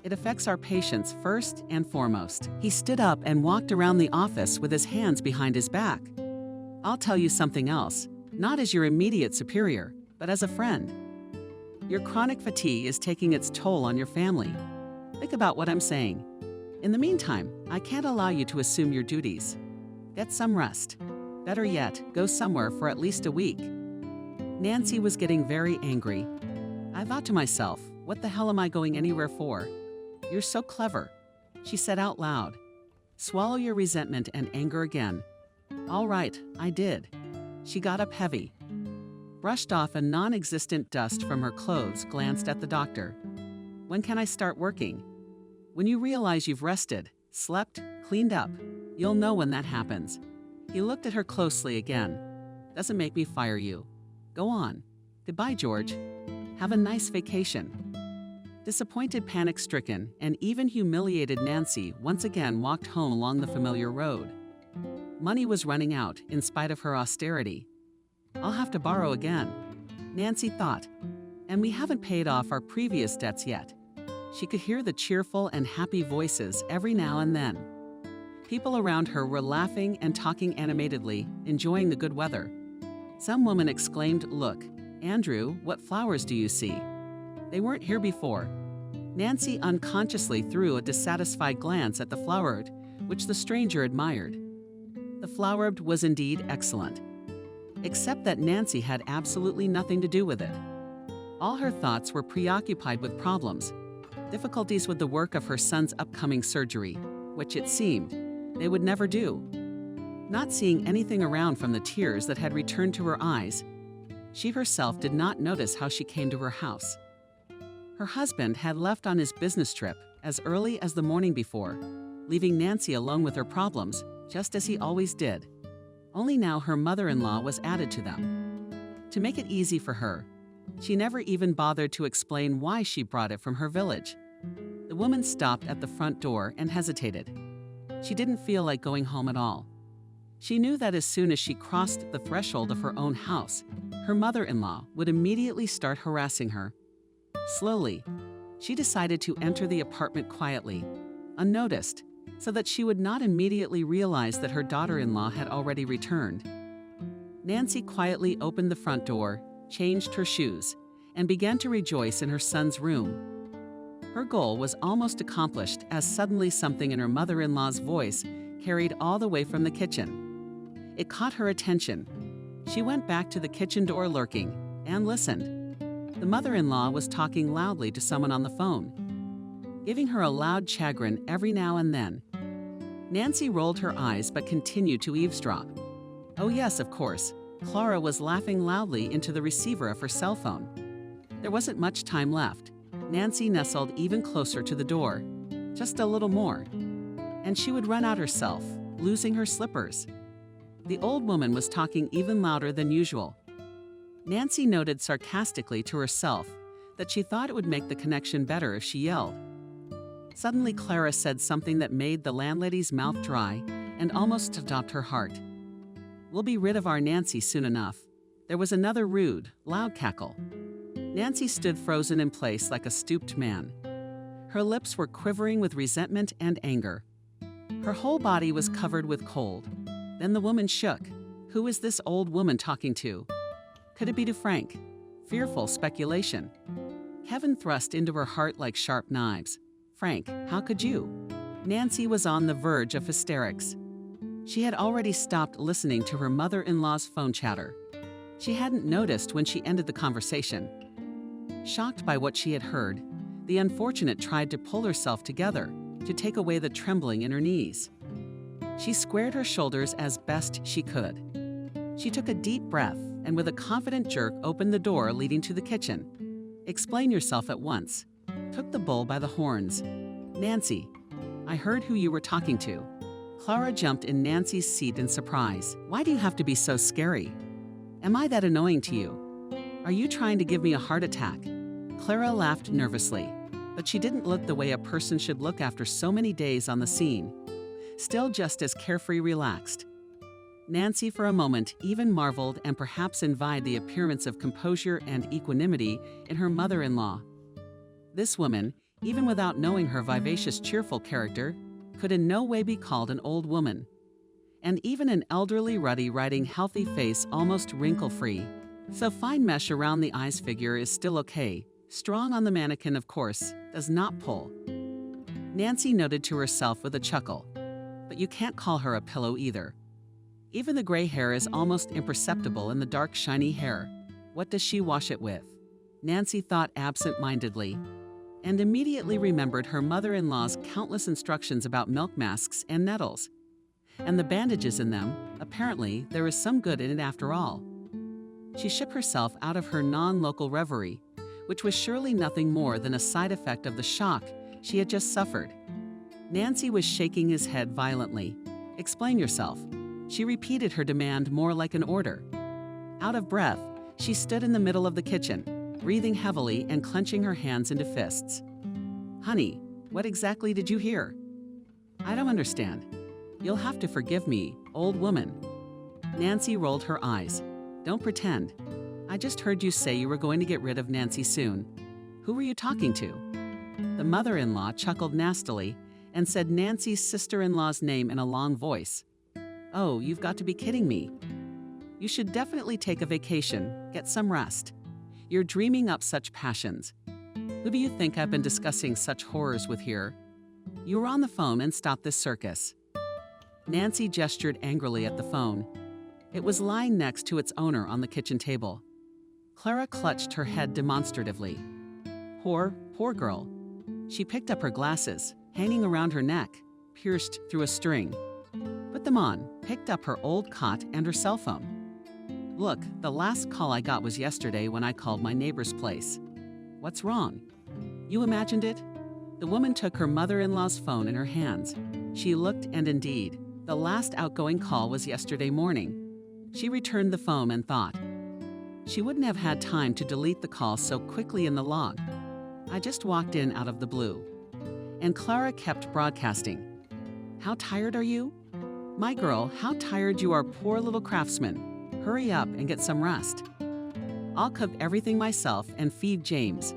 It affects our patients first and foremost." He stood up and walked around the office with his hands behind his back. "I'll tell you something else, not as your immediate superior, but as a friend. Your chronic fatigue is taking its toll on your family. Think about what I'm saying. In the meantime, I can't allow you to assume your duties. Get some rest. Better yet, go somewhere for at least a week." Nancy was getting very angry. "I thought to myself, what the hell am I going anywhere for? You're so clever," she said out loud. "Swallow your resentment and anger again." "All right, I did." She got up heavy, brushed off a non-existent dust from her clothes, glanced at the doctor. "When can I start working?" "When you realize you've rested, slept, cleaned up. You'll know when that happens." He looked at her closely again. "Doesn't make me fire you. Go on. Goodbye, George. Have a nice vacation." Disappointed, panic-stricken, and even humiliated, Nancy once again walked home along the familiar road. Money was running out in spite of her austerity. "I'll have to borrow again," Nancy thought. "And we haven't paid off our previous debts yet." She could hear the cheerful and happy voices every now and then. People around her were laughing and talking animatedly, enjoying the good weather. Some woman exclaimed, "Look, Andrew, what flowers do you see? They weren't here before." Nancy unconsciously threw a dissatisfied glance at the flowered, which the stranger admired. The flowered was indeed excellent, except that Nancy had absolutely nothing to do with it. All her thoughts were preoccupied with problems, difficulties with the work of her son's upcoming surgery, which it seemed they would never do. Not seeing anything around from the tears that had returned to her eyes, she herself did not notice how she came to her house. Her husband had left on his business trip as early as the morning before, leaving Nancy alone with her problems, just as he always did. Only now her mother-in-law was added to them. To make it easy for her, she never even bothered to explain why she brought it from her village. The woman stopped at the front door and hesitated. She didn't feel like going home at all. She knew that as soon as she crossed the threshold of her own house, her mother-in-law would immediately start harassing her. Slowly, she decided to enter the apartment quietly, unnoticed, so that she would not immediately realize that her daughter-in-law had already returned. Nancy quietly opened the front door, changed her shoes, and began to rejoice in her son's room. Her goal was almost accomplished as suddenly something in her mother-in-law's voice carried all the way from the kitchen. It caught her attention. She went back to the kitchen door lurking and listened. The mother-in-law was talking loudly to someone on the phone, giving her a loud chagrin every now and then. Nancy rolled her eyes but continued to eavesdrop. Oh yes, of course, Clara was laughing loudly into the receiver of her cell phone. There wasn't much time left. Nancy nestled even closer to the door, just a little more, and she would run out herself, losing her slippers. The old woman was talking even louder than usual. Nancy noted sarcastically to herself that she thought it would make the connection better if she yelled. Suddenly, Clara said something that made the landlady's mouth dry and almost stopped her heart. "We'll be rid of our Nancy soon enough." There was another rude, loud cackle. Nancy stood frozen in place like a stooped man. Her lips were quivering with resentment and anger. Her whole body was covered with cold. Then the woman shook. Who is this old woman talking to? Could it be to Frank? Fearful speculation. Kevin thrust into her heart like sharp knives. Frank, how could you? Nancy was on the verge of hysterics. She had already stopped listening to her mother-in-law's phone chatter. She hadn't noticed when she ended the conversation. Shocked by what she had heard, the unfortunate tried to pull herself together to take away the trembling in her knees. She squared her shoulders as best she could. She took a deep breath and with a confident jerk opened the door leading to the kitchen. Explain yourself at once. Took the bull by the horns. Nancy, I heard who you were talking to. Clara jumped in Nancy's seat in surprise. Why do you have to be so scary? Am I that annoying to you? Are you trying to give me a heart attack? Clara laughed nervously, but she didn't look the way a person should look after so many days on the scene. Still just as carefree relaxed. Nancy for a moment even marveled and perhaps envied the appearance of composure and equanimity in her mother-in-law. This woman, even without knowing her vivacious, cheerful character, could in no way be called an old woman. And even an elderly, ruddy, riding, healthy face almost wrinkle-free. So fine mesh around the eyes figure is still okay. Strong on the mannequin, of course, does not pull. Nancy noted to herself with a chuckle. But you can't call her a pillow either. Even the gray hair is almost imperceptible in the dark, shiny hair. What does she wash it with? Nancy thought absent-mindedly, and immediately remembered her mother-in-law's countless instructions about milk masks and nettles. And the bandages in them, apparently there is some good in it after all. She shook herself out of her non-local reverie, which was surely nothing more than a side effect of the shock she had just suffered. Nancy was shaking his head violently. Explain yourself. She repeated her demand more like an order. Out of breath, she stood in the middle of the kitchen, breathing heavily and clenching her hands into fists. Honey, what exactly did you hear? I don't understand. You'll have to forgive me, old woman. Nancy rolled her eyes. Don't pretend. I just heard you say you were going to get rid of Nancy soon. Who were you talking to? The mother-in-law chuckled nastily and said Nancy's sister-in-law's name in a long voice. Oh, you've got to be kidding me. You should definitely take a vacation, get some rest. You're dreaming up such passions. Who do you think I've been discussing such horrors with here? You were on the phone and stopped this circus. Nancy gestured angrily at the phone. It was lying next to its owner on the kitchen table. Clara clutched her head demonstratively. Poor girl. She picked up her glasses, hanging around her neck, pierced through a string. Put them on, picked up her old cot and her cell phone. Look, the last call I got was yesterday when I called my neighbor's place. What's wrong? You imagined it? The woman took her mother-in-law's phone in her hands. She looked, and indeed, the last outgoing call was yesterday morning. She returned the phone and thought. She wouldn't have had time to delete the call so quickly in the log. I just walked in out of the blue. And Clara kept broadcasting. How tired are you? My girl, how tired you are, poor little craftsman. Hurry up and get some rest. I'll cook everything myself and feed James.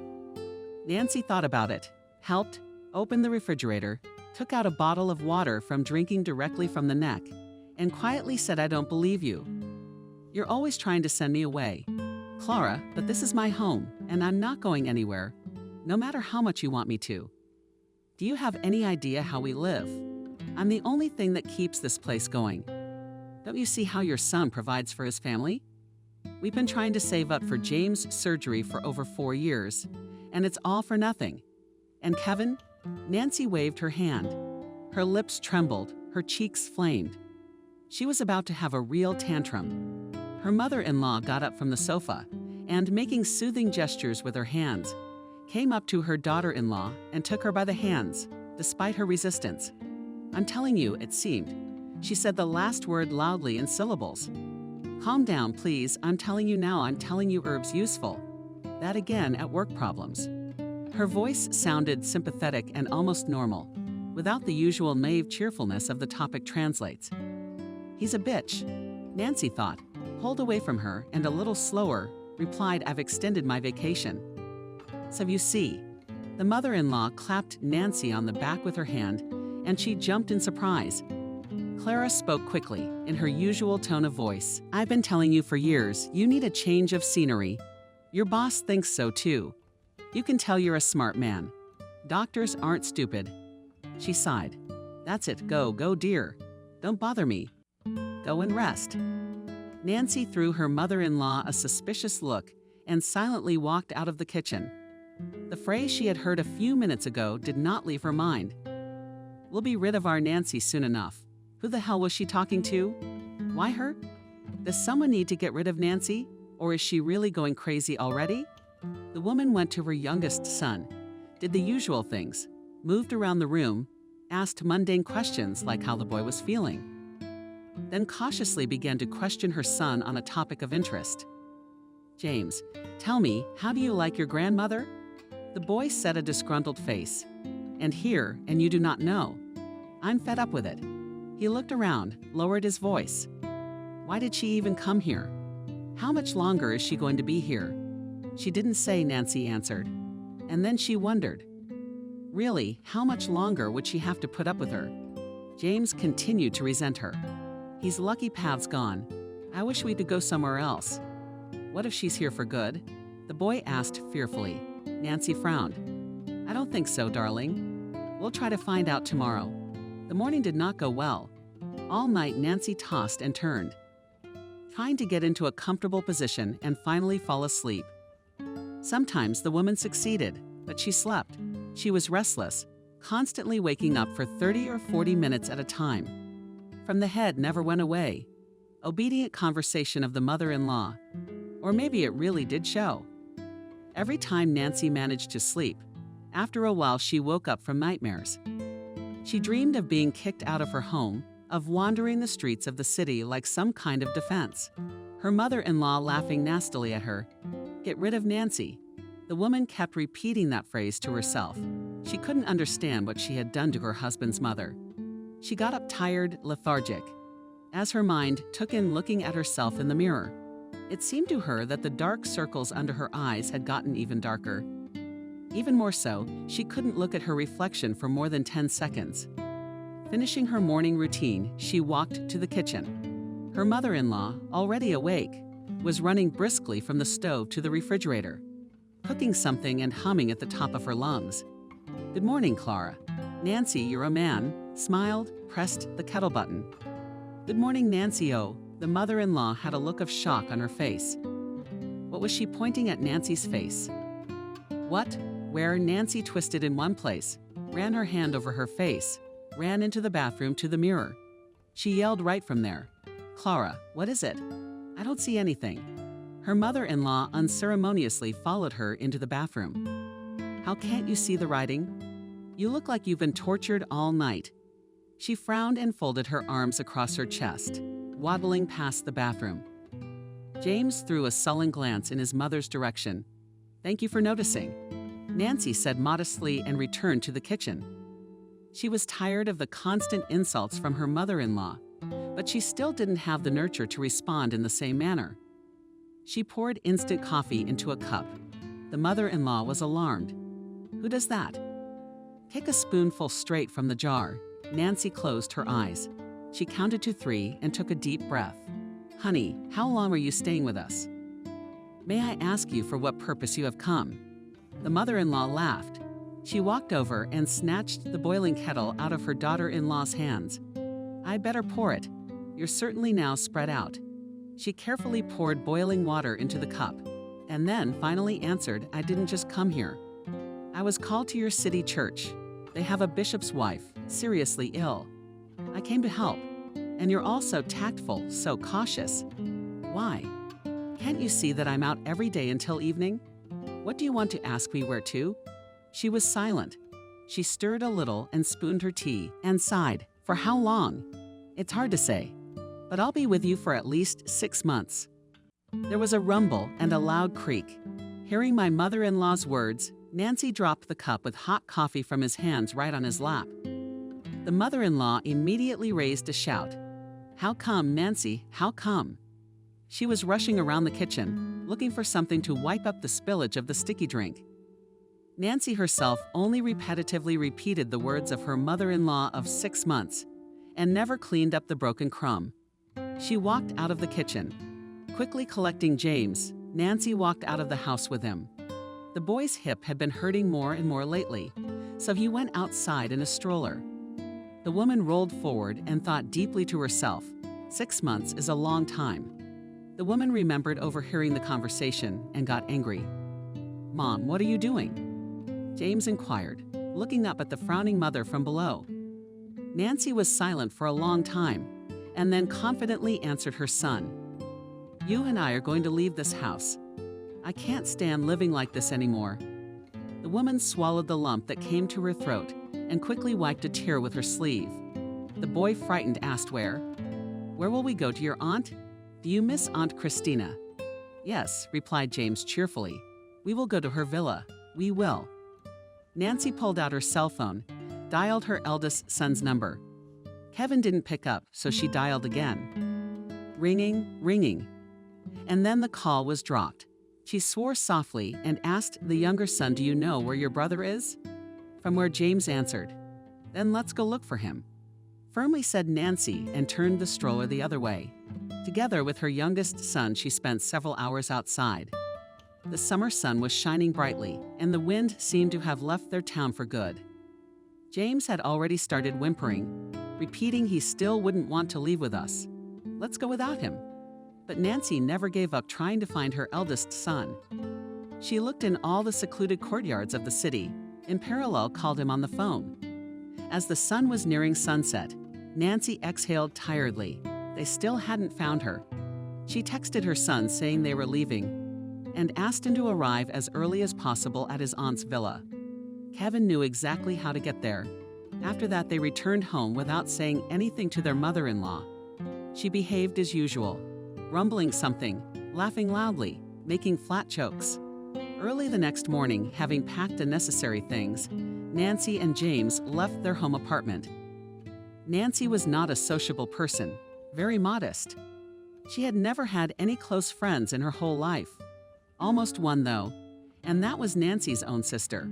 Nancy thought about it, helped, opened the refrigerator, took out a bottle of water from drinking directly from the neck, and quietly said, I don't believe you. You're always trying to send me away. Clara, but this is my home, and I'm not going anywhere, no matter how much you want me to. Do you have any idea how we live? I'm the only thing that keeps this place going. Don't you see how your son provides for his family? We've been trying to save up for James' surgery for over 4 years, and it's all for nothing. And Kevin? Nancy waved her hand. Her lips trembled, her cheeks flamed. She was about to have a real tantrum. Her mother-in-law got up from the sofa and, making soothing gestures with her hands, came up to her daughter-in-law and took her by the hands, despite her resistance. I'm telling you, it seemed. She said the last word loudly in syllables. Calm down, please. I'm telling you now, I'm telling you herbs useful. That again at work problems. Her voice sounded sympathetic and almost normal, without the usual naive cheerfulness of the topic translates. He's a bitch, Nancy thought, pulled away from her and a little slower, replied, I've extended my vacation. So you see, the mother-in-law clapped Nancy on the back with her hand, and she jumped in surprise. Clara spoke quickly, in her usual tone of voice. I've been telling you for years, you need a change of scenery. Your boss thinks so too. You can tell you're a smart man. Doctors aren't stupid. She sighed. That's it, go, dear. Don't bother me. Go and rest. Nancy threw her mother-in-law a suspicious look and silently walked out of the kitchen. The phrase she had heard a few minutes ago did not leave her mind. We'll be rid of our Nancy soon enough. Who the hell was she talking to? Why her? Does someone need to get rid of Nancy? Or is she really going crazy already? The woman went to her youngest son, did the usual things, moved around the room, asked mundane questions like how the boy was feeling, then cautiously began to question her son on a topic of interest. James, tell me, how do you like your grandmother? The boy set a disgruntled face. And here, and you do not know. I'm fed up with it. He looked around, lowered his voice. Why did she even come here? How much longer is she going to be here? She didn't say, Nancy answered. And then she wondered. Really, how much longer would she have to put up with her? James continued to resent her. He's lucky Pav's gone. I wish we could go somewhere else. What if she's here for good? The boy asked fearfully. Nancy frowned. I don't think so, darling. We'll try to find out tomorrow. The morning did not go well. All night Nancy tossed and turned, trying to get into a comfortable position and finally fall asleep. Sometimes the woman succeeded, but she slept. She was restless, constantly waking up for 30 or 40 minutes at a time. From the head never went away. Obedient conversation of the mother-in-law. Or maybe it really did show. Every time Nancy managed to sleep, after a while she woke up from nightmares. She dreamed of being kicked out of her home, of wandering the streets of the city like some kind of defense. Her mother-in-law laughing nastily at her. Get rid of Nancy. The woman kept repeating that phrase to herself. She couldn't understand what she had done to her husband's mother. She got up tired, lethargic, as her mind took in looking at herself in the mirror. It seemed to her that the dark circles under her eyes had gotten even darker. Even more so, she couldn't look at her reflection for more than 10 seconds. Finishing her morning routine, she walked to the kitchen. Her mother-in-law, already awake, was running briskly from the stove to the refrigerator, cooking something and humming at the top of her lungs. Good morning, Clara. Nancy, you're a man, smiled, pressed the kettle button. Good morning, Nancy. Oh, the mother-in-law had a look of shock on her face. What was she pointing at Nancy's face? What? Where? Nancy twisted in one place, ran her hand over her face, ran into the bathroom to the mirror. She yelled right from there. Clara, what is it? I don't see anything. Her mother-in-law unceremoniously followed her into the bathroom. How can't you see the writing? You look like you've been tortured all night. She frowned and folded her arms across her chest, waddling past the bathroom. James threw a sullen glance in his mother's direction. Thank you for noticing, Nancy said modestly and returned to the kitchen. She was tired of the constant insults from her mother-in-law, but she still didn't have the nurture to respond in the same manner. She poured instant coffee into a cup. The mother-in-law was alarmed. Who does that? Take a spoonful straight from the jar. Nancy closed her eyes. She counted to 3 and took a deep breath. Honey, how long are you staying with us? May I ask you for what purpose you have come? The mother-in-law laughed. She walked over and snatched the boiling kettle out of her daughter-in-law's hands. I'd better pour it. You're certainly now spread out. She carefully poured boiling water into the cup, and then finally answered, I didn't just come here. I was called to your city church. They have a bishop's wife, seriously ill. I came to help. And you're all so tactful, so cautious. Why? Can't you see that I'm out every day until evening? What do you want to ask me where to? She was silent. She stirred a little and spooned her tea and sighed. For how long? It's hard to say, but I'll be with you for at least 6 months. There was a rumble and a loud creak. Hearing my mother-in-law's words, Nancy dropped the cup with hot coffee from his hands right on his lap. The mother-in-law immediately raised a shout. How come, Nancy? How come? She was rushing around the kitchen, looking for something to wipe up the spillage of the sticky drink. Nancy herself only repetitively repeated the words of her mother-in-law of 6 months, and never cleaned up the broken crumb. She walked out of the kitchen. Quickly collecting James, Nancy walked out of the house with him. The boy's hip had been hurting more and more lately, so he went outside in a stroller. The woman rolled forward and thought deeply to herself, 6 months is a long time. The woman remembered overhearing the conversation and got angry. "Mom, what are you doing?" James inquired, looking up at the frowning mother from below. Nancy was silent for a long time, and then confidently answered her son. "You and I are going to leave this house. I can't stand living like this anymore." The woman swallowed the lump that came to her throat and quickly wiped a tear with her sleeve. The boy, frightened, asked where. "Where will we go, to your aunt? Do you miss Aunt Christina?" "Yes," replied James cheerfully. "We will go to her villa. We will." Nancy pulled out her cell phone, dialed her eldest son's number. Kevin didn't pick up, so she dialed again. Ringing, ringing. And then the call was dropped. She swore softly and asked the younger son, "Do you know where your brother is?" From where James answered, "Then let's go look for him," firmly said Nancy and turned the stroller the other way. Together with her youngest son, she spent several hours outside. The summer sun was shining brightly, and the wind seemed to have left their town for good. James had already started whimpering, repeating he still wouldn't want to leave with us. Let's go without him. But Nancy never gave up trying to find her eldest son. She looked in all the secluded courtyards of the city, in parallel called him on the phone. As the sun was nearing sunset, Nancy exhaled tiredly. They still hadn't found her. She texted her son saying they were leaving and asked him to arrive as early as possible at his aunt's villa. Kevin knew exactly how to get there. After that, they returned home without saying anything to their mother-in-law. She behaved as usual, grumbling something, laughing loudly, making flat jokes. Early the next morning, having packed the necessary things, Nancy and James left their home apartment. Nancy was not a sociable person, very modest. She had never had any close friends in her whole life. Almost one, though, and that was Nancy's own sister.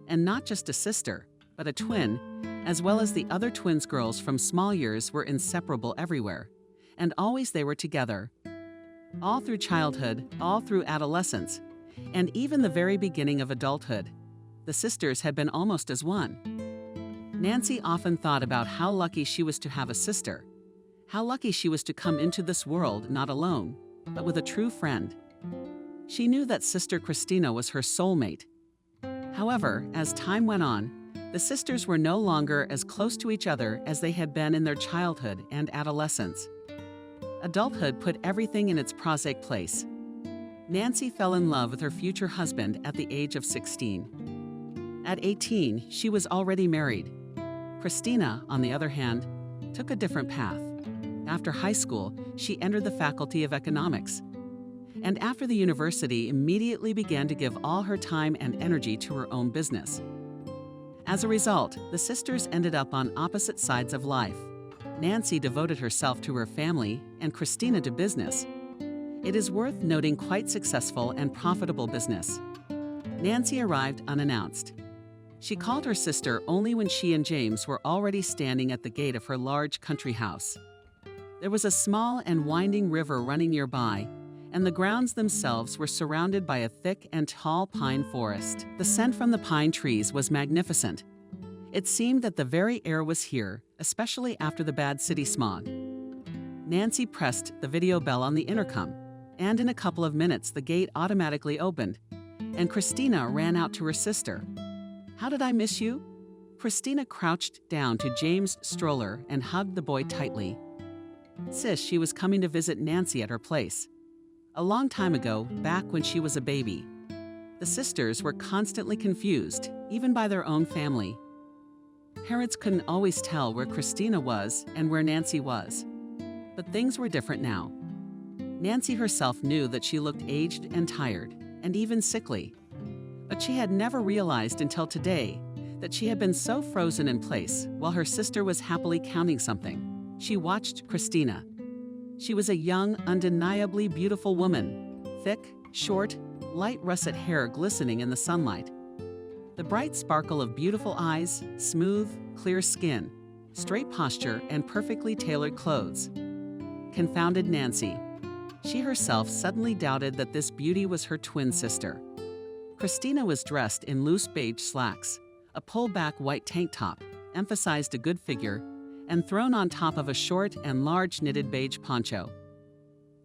And not just a sister, but a twin, as well as the other twins' girls from small years were inseparable everywhere, and always they were together. All through childhood, all through adolescence, and even the very beginning of adulthood, the sisters had been almost as one. Nancy often thought about how lucky she was to have a sister, how lucky she was to come into this world not alone, but with a true friend. She knew that Sister Christina was her soulmate. However, as time went on, the sisters were no longer as close to each other as they had been in their childhood and adolescence. Adulthood put everything in its prosaic place. Nancy fell in love with her future husband at the age of 16. At 18, she was already married. Christina, on the other hand, took a different path. After high school, she entered the Faculty of Economics, and after the university immediately began to give all her time and energy to her own business. As a result, the sisters ended up on opposite sides of life. Nancy devoted herself to her family and Christina to business. It is worth noting quite successful and profitable business. Nancy arrived unannounced. She called her sister only when she and James were already standing at the gate of her large country house. There was a small and winding river running nearby, and the grounds themselves were surrounded by a thick and tall pine forest. The scent from the pine trees was magnificent. It seemed that the very air was here, especially after the bad city smog. Nancy pressed the video bell on the intercom, and in a couple of minutes the gate automatically opened, and Christina ran out to her sister. "How did I miss you?" Christina crouched down to James' stroller and hugged the boy tightly. Sis, she was coming to visit Nancy at her place. A long time ago, back when she was a baby. The sisters were constantly confused, even by their own family. Parents couldn't always tell where Christina was and where Nancy was. But things were different now. Nancy herself knew that she looked aged and tired, and even sickly. But she had never realized until today that she had been so frozen in place while her sister was happily counting something. She watched Christina. She was a young, undeniably beautiful woman, thick, short, light russet hair glistening in the sunlight. The bright sparkle of beautiful eyes, smooth, clear skin, straight posture, and perfectly tailored clothes. Confounded Nancy. She herself suddenly doubted that this beauty was her twin sister. Christina was dressed in loose beige slacks, a pull-back white tank top, emphasized a good figure, and thrown on top of a short and large knitted beige poncho.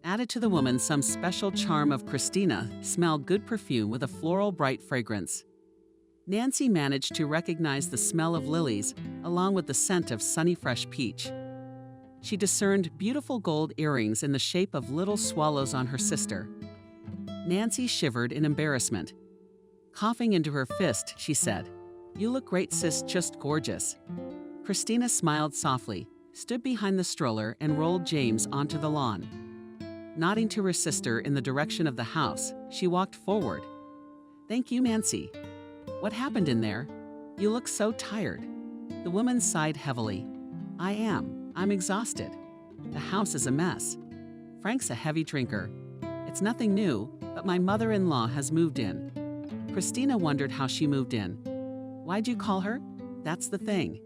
Added to the woman some special charm of Christina smelled good perfume with a floral bright fragrance. Nancy managed to recognize the smell of lilies along with the scent of sunny fresh peach. She discerned beautiful gold earrings in the shape of little swallows on her sister. Nancy shivered in embarrassment. Coughing into her fist, she said, "You look great, sis, just gorgeous." Christina smiled softly, stood behind the stroller, and rolled James onto the lawn. Nodding to her sister in the direction of the house, she walked forward. "Thank you, Nancy. What happened in there? You look so tired." The woman sighed heavily. I'm exhausted. The house is a mess. Frank's a heavy drinker. It's nothing new, but my mother-in-law has moved in." Christina wondered how she moved in. "Why'd you call her?" "That's the thing.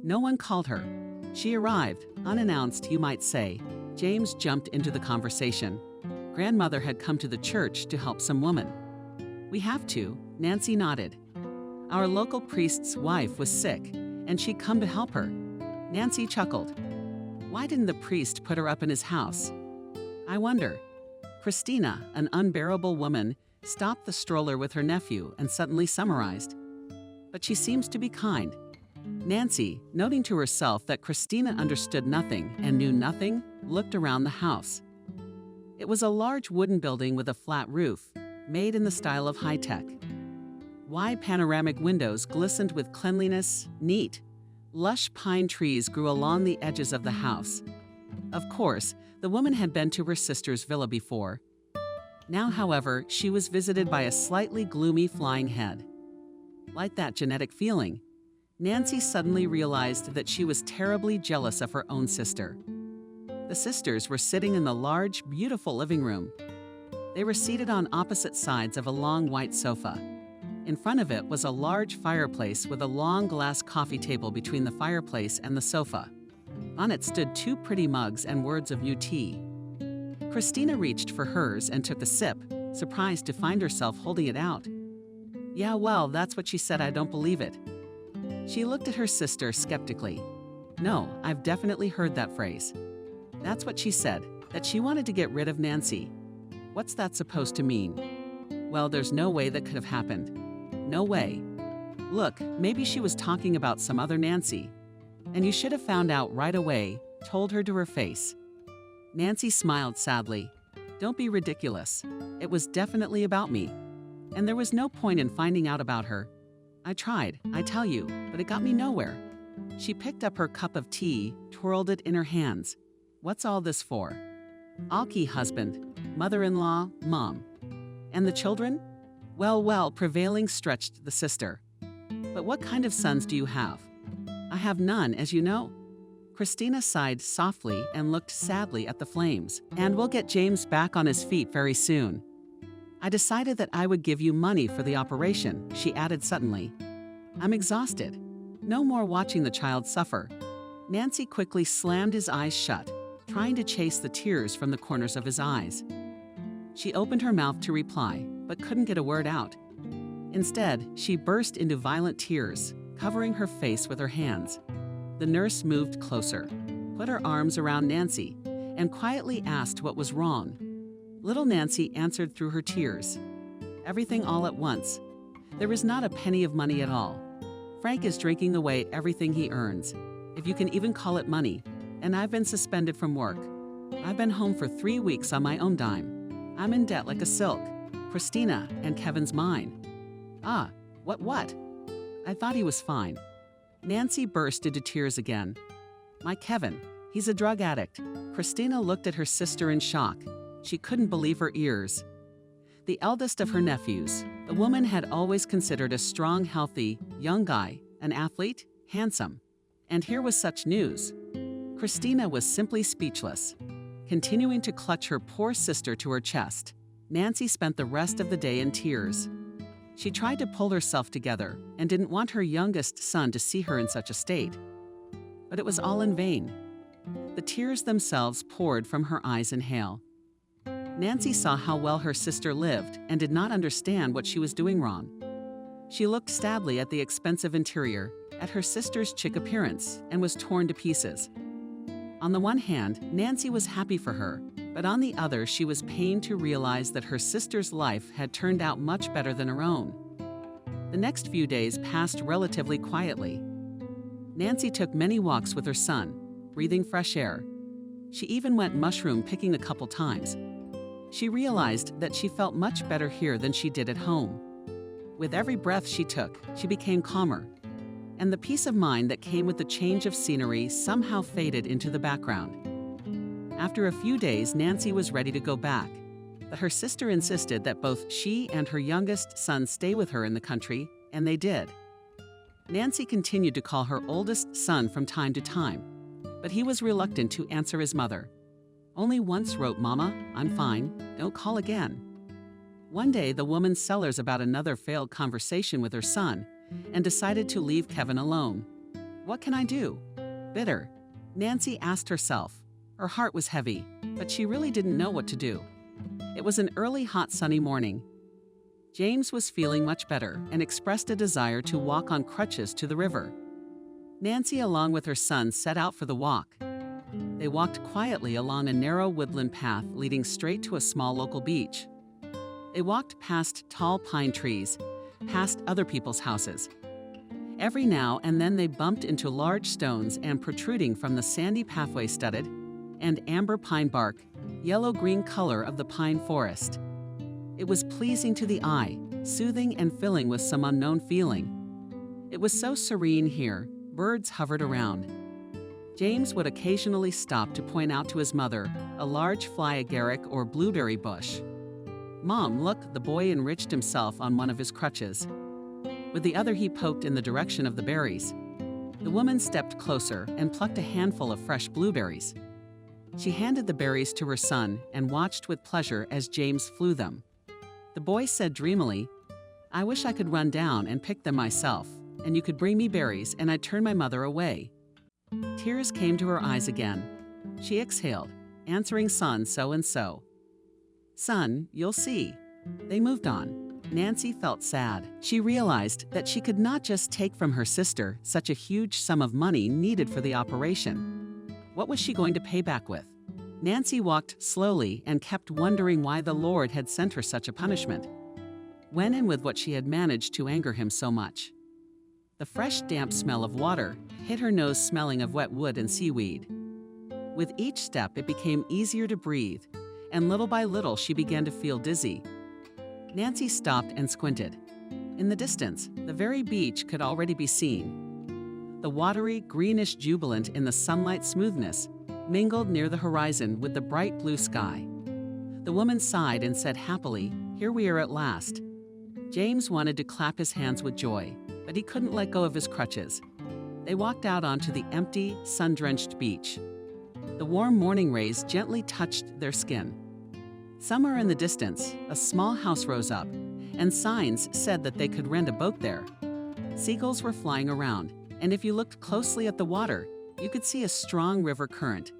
No one called her. She arrived, unannounced, you might say." James jumped into the conversation. Grandmother had come to the church to help some woman. "We have to," Nancy nodded. "Our local priest's wife was sick, and she'd come to help her." Nancy chuckled. "Why didn't the priest put her up in his house? I wonder." Christina, an unbearable woman, stopped the stroller with her nephew and suddenly summarized. "But she seems to be kind." Nancy, noting to herself that Christina understood nothing and knew nothing, looked around the house. It was a large wooden building with a flat roof, made in the style of high-tech. Wide panoramic windows glistened with cleanliness, neat. Lush pine trees grew along the edges of the house. Of course, the woman had been to her sister's villa before. Now, however, she was visited by a slightly gloomy flying head. Like that genetic feeling, Nancy suddenly realized that she was terribly jealous of her own sister. The sisters were sitting in the large, beautiful living room. They were seated on opposite sides of a long white sofa. In front of it was a large fireplace with a long glass coffee table between the fireplace and the sofa. On it stood 2 pretty mugs and words of UT. Christina reached for hers and took a sip, surprised to find herself holding it out. "Yeah, well, that's what she said. I don't believe it." She looked at her sister skeptically. "No, I've definitely heard that phrase." "That's what she said, that she wanted to get rid of Nancy." "What's that supposed to mean?" "Well, there's no way that could have happened. No way. Look, maybe she was talking about some other Nancy. And you should have found out right away, told her to her face." Nancy smiled sadly. "Don't be ridiculous. It was definitely about me. And there was no point in finding out about her. I tried, I tell you, but it got me nowhere." She picked up her cup of tea, twirled it in her hands. "What's all this for?" "Alki husband, mother-in-law, mom. And the children?" Well, prevailing stretched the sister. "But what kind of sons do you have?" "I have none, as you know." Christina sighed softly and looked sadly at the flames. "And we'll get James back on his feet very soon. I decided that I would give you money for the operation," she added suddenly. "I'm exhausted. No more watching the child suffer." Nancy quickly slammed his eyes shut, trying to chase the tears from the corners of his eyes. She opened her mouth to reply, but couldn't get a word out. Instead, she burst into violent tears, covering her face with her hands. The nurse moved closer, put her arms around Nancy, and quietly asked what was wrong. Little Nancy answered through her tears. "Everything all at once. There is not a penny of money at all. Frank is drinking away everything he earns, if you can even call it money, and I've been suspended from work. I've been home for 3 weeks on my own dime. I'm in debt like a silk. Christina and Kevin's mine." "Ah, what? I thought he was fine." Nancy burst into tears again. "My Kevin, he's a drug addict." Christina looked at her sister in shock. She couldn't believe her ears. The eldest of her nephews, the woman had always considered a strong, healthy, young guy, an athlete, handsome. And here was such news. Christina was simply speechless. Continuing to clutch her poor sister to her chest, Nancy spent the rest of the day in tears. She tried to pull herself together and didn't want her youngest son to see her in such a state. but it was all in vain. The tears themselves poured from her eyes in hail. Nancy saw how well her sister lived and did not understand what she was doing wrong. She looked sadly at the expensive interior, at her sister's chic appearance, and was torn to pieces. On the one hand, Nancy was happy for her, but on the other, she was pained to realize that her sister's life had turned out much better than her own. The next few days passed relatively quietly. Nancy took many walks with her son, breathing fresh air. She even went mushroom picking a couple times. She realized that she felt much better here than she did at home. With every breath she took, she became calmer, and the peace of mind that came with the change of scenery somehow faded into the background. After a few days, Nancy was ready to go back, but her sister insisted that both she and her youngest son stay with her in the country, and they did. Nancy continued to call her oldest son from time to time, but he was reluctant to answer his mother. Only once wrote, "Mama, I'm fine, don't call again." One day, the woman cellars about another failed conversation with her son and decided to leave Kevin alone. What can I do? Bitter, Nancy asked herself. Her heart was heavy, but she really didn't know what to do. It was an early, hot, sunny morning. James was feeling much better and expressed a desire to walk on crutches to the river. Nancy, along with her son, set out for the walk. They walked quietly along a narrow woodland path leading straight to a small local beach. They walked past tall pine trees, past other people's houses. Every now and then they bumped into large stones and protruding from the sandy pathway studded and amber pine bark, yellow-green color of the pine forest. It was pleasing to the eye, soothing and filling with some unknown feeling. It was so serene here, birds hovered around. James would occasionally stop to point out to his mother a large fly agaric or blueberry bush. "Mom, look," the boy enriched himself on one of his crutches. With the other he poked in the direction of the berries. The woman stepped closer and plucked a handful of fresh blueberries. She handed the berries to her son and watched with pleasure as James flew them. The boy said dreamily, "I wish I could run down and pick them myself, and you could bring me berries and I'd turn my mother away." Tears came to her eyes again. She exhaled, answering son so and so. "Son, you'll see." They moved on. Nancy felt sad. She realized that she could not just take from her sister such a huge sum of money needed for the operation. What was she going to pay back with? Nancy walked slowly and kept wondering why the Lord had sent her such a punishment. When and with what she had managed to anger him so much. The fresh, damp smell of water hit her nose, smelling of wet wood and seaweed. With each step, it became easier to breathe, and little by little she began to feel dizzy. Nancy stopped and squinted. In the distance, the very beach could already be seen. The watery, greenish jubilant in the sunlight smoothness mingled near the horizon with the bright blue sky. The woman sighed and said happily, "Here we are at last." James wanted to clap his hands with joy, but he couldn't let go of his crutches. They walked out onto the empty, sun-drenched beach. The warm morning rays gently touched their skin. Somewhere in the distance, a small house rose up, and signs said that they could rent a boat there. Seagulls were flying around, and if you looked closely at the water, you could see a strong river current.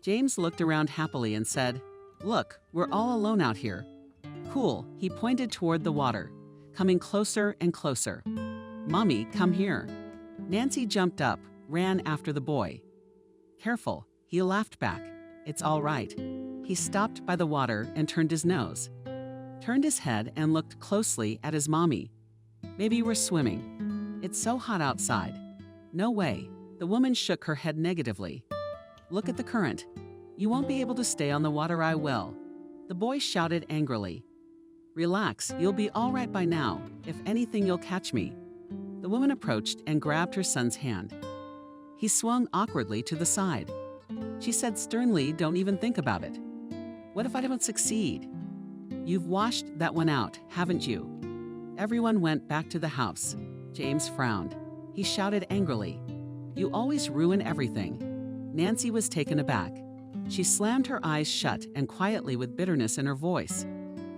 James looked around happily and said, "Look, we're all alone out here." "Cool," he pointed toward the water, coming closer and closer. "Mommy, come here." Nancy jumped up, ran after the boy. "Careful," he laughed back. "It's all right." He stopped by the water and turned his nose, turned his head and looked closely at his mommy. "Maybe we're swimming. It's so hot outside." "No way." The woman shook her head negatively. "Look at the current. You won't be able to stay on the water. I will." The boy shouted angrily. "Relax, you'll be all right by now. If anything, you'll catch me." The woman approached and grabbed her son's hand. He swung awkwardly to the side. She said sternly, "Don't even think about it." "What if I don't succeed?" "You've washed that one out, haven't you?" Everyone went back to the house. James frowned. He shouted angrily, "You always ruin everything." Nancy was taken aback. She slammed her eyes shut and quietly with bitterness in her voice.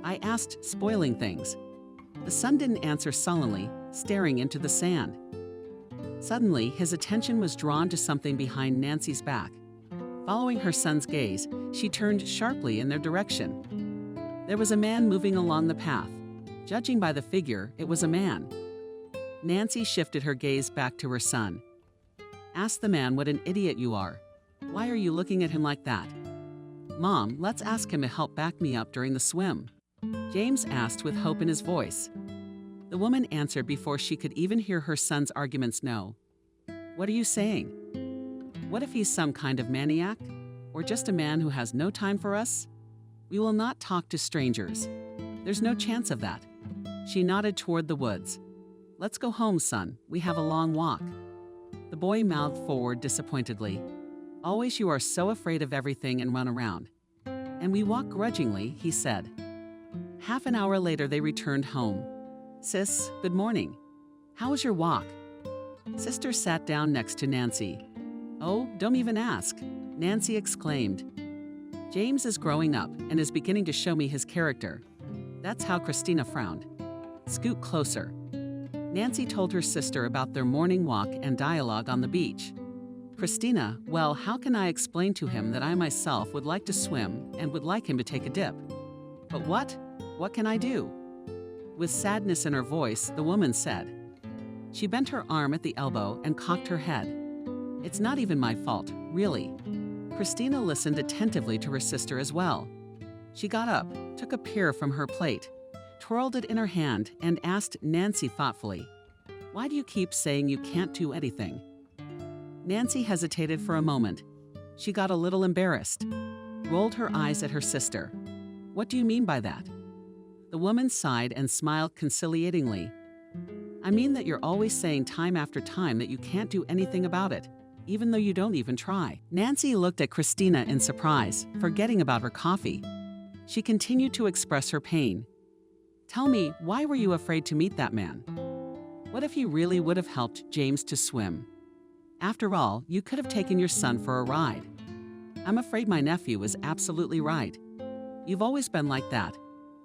"I asked, spoiling things." The son didn't answer sullenly, staring into the sand. Suddenly, his attention was drawn to something behind Nancy's back. Following her son's gaze, she turned sharply in their direction. There was a man moving along the path. Judging by the figure, it was a man. Nancy shifted her gaze back to her son. "Ask the man what an idiot you are. Why are you looking at him like that?" "Mom, let's ask him to help back me up during the swim," James asked with hope in his voice. The woman answered before she could even hear her son's arguments. "No." "What are you saying? What if he's some kind of maniac? Or just a man who has no time for us? We will not talk to strangers. There's no chance of that." She nodded toward the woods. "Let's go home, son. We have a long walk." The boy mouthed forward disappointedly. "Always you are so afraid of everything and run around." "And we walk grudgingly," he said. Half an hour later, they returned home. "Sis, good morning. How was your walk?" Sister sat down next to Nancy. "Oh, don't even ask," Nancy exclaimed. "James is growing up and is beginning to show me his character." That's how Christina frowned. "Scoot closer." Nancy told her sister about their morning walk and dialogue on the beach. "Christina, well, how can I explain to him that I myself would like to swim and would like him to take a dip? But what can I do?" With sadness in her voice, the woman said. She bent her arm at the elbow and cocked her head. "It's not even my fault, really." Christina listened attentively to her sister as well. She got up, took a pear from her plate, twirled it in her hand, and asked Nancy thoughtfully, "Why do you keep saying you can't do anything?" Nancy hesitated for a moment. She got a little embarrassed, rolled her eyes at her sister. "What do you mean by that?" The woman sighed and smiled conciliatingly. "I mean that you're always saying time after time that you can't do anything about it, even though you don't even try." Nancy looked at Christina in surprise, forgetting about her coffee. She continued to express her pain. "Tell me, why were you afraid to meet that man? What if he really would have helped James to swim? After all, you could have taken your son for a ride. I'm afraid my nephew was absolutely right. You've always been like that,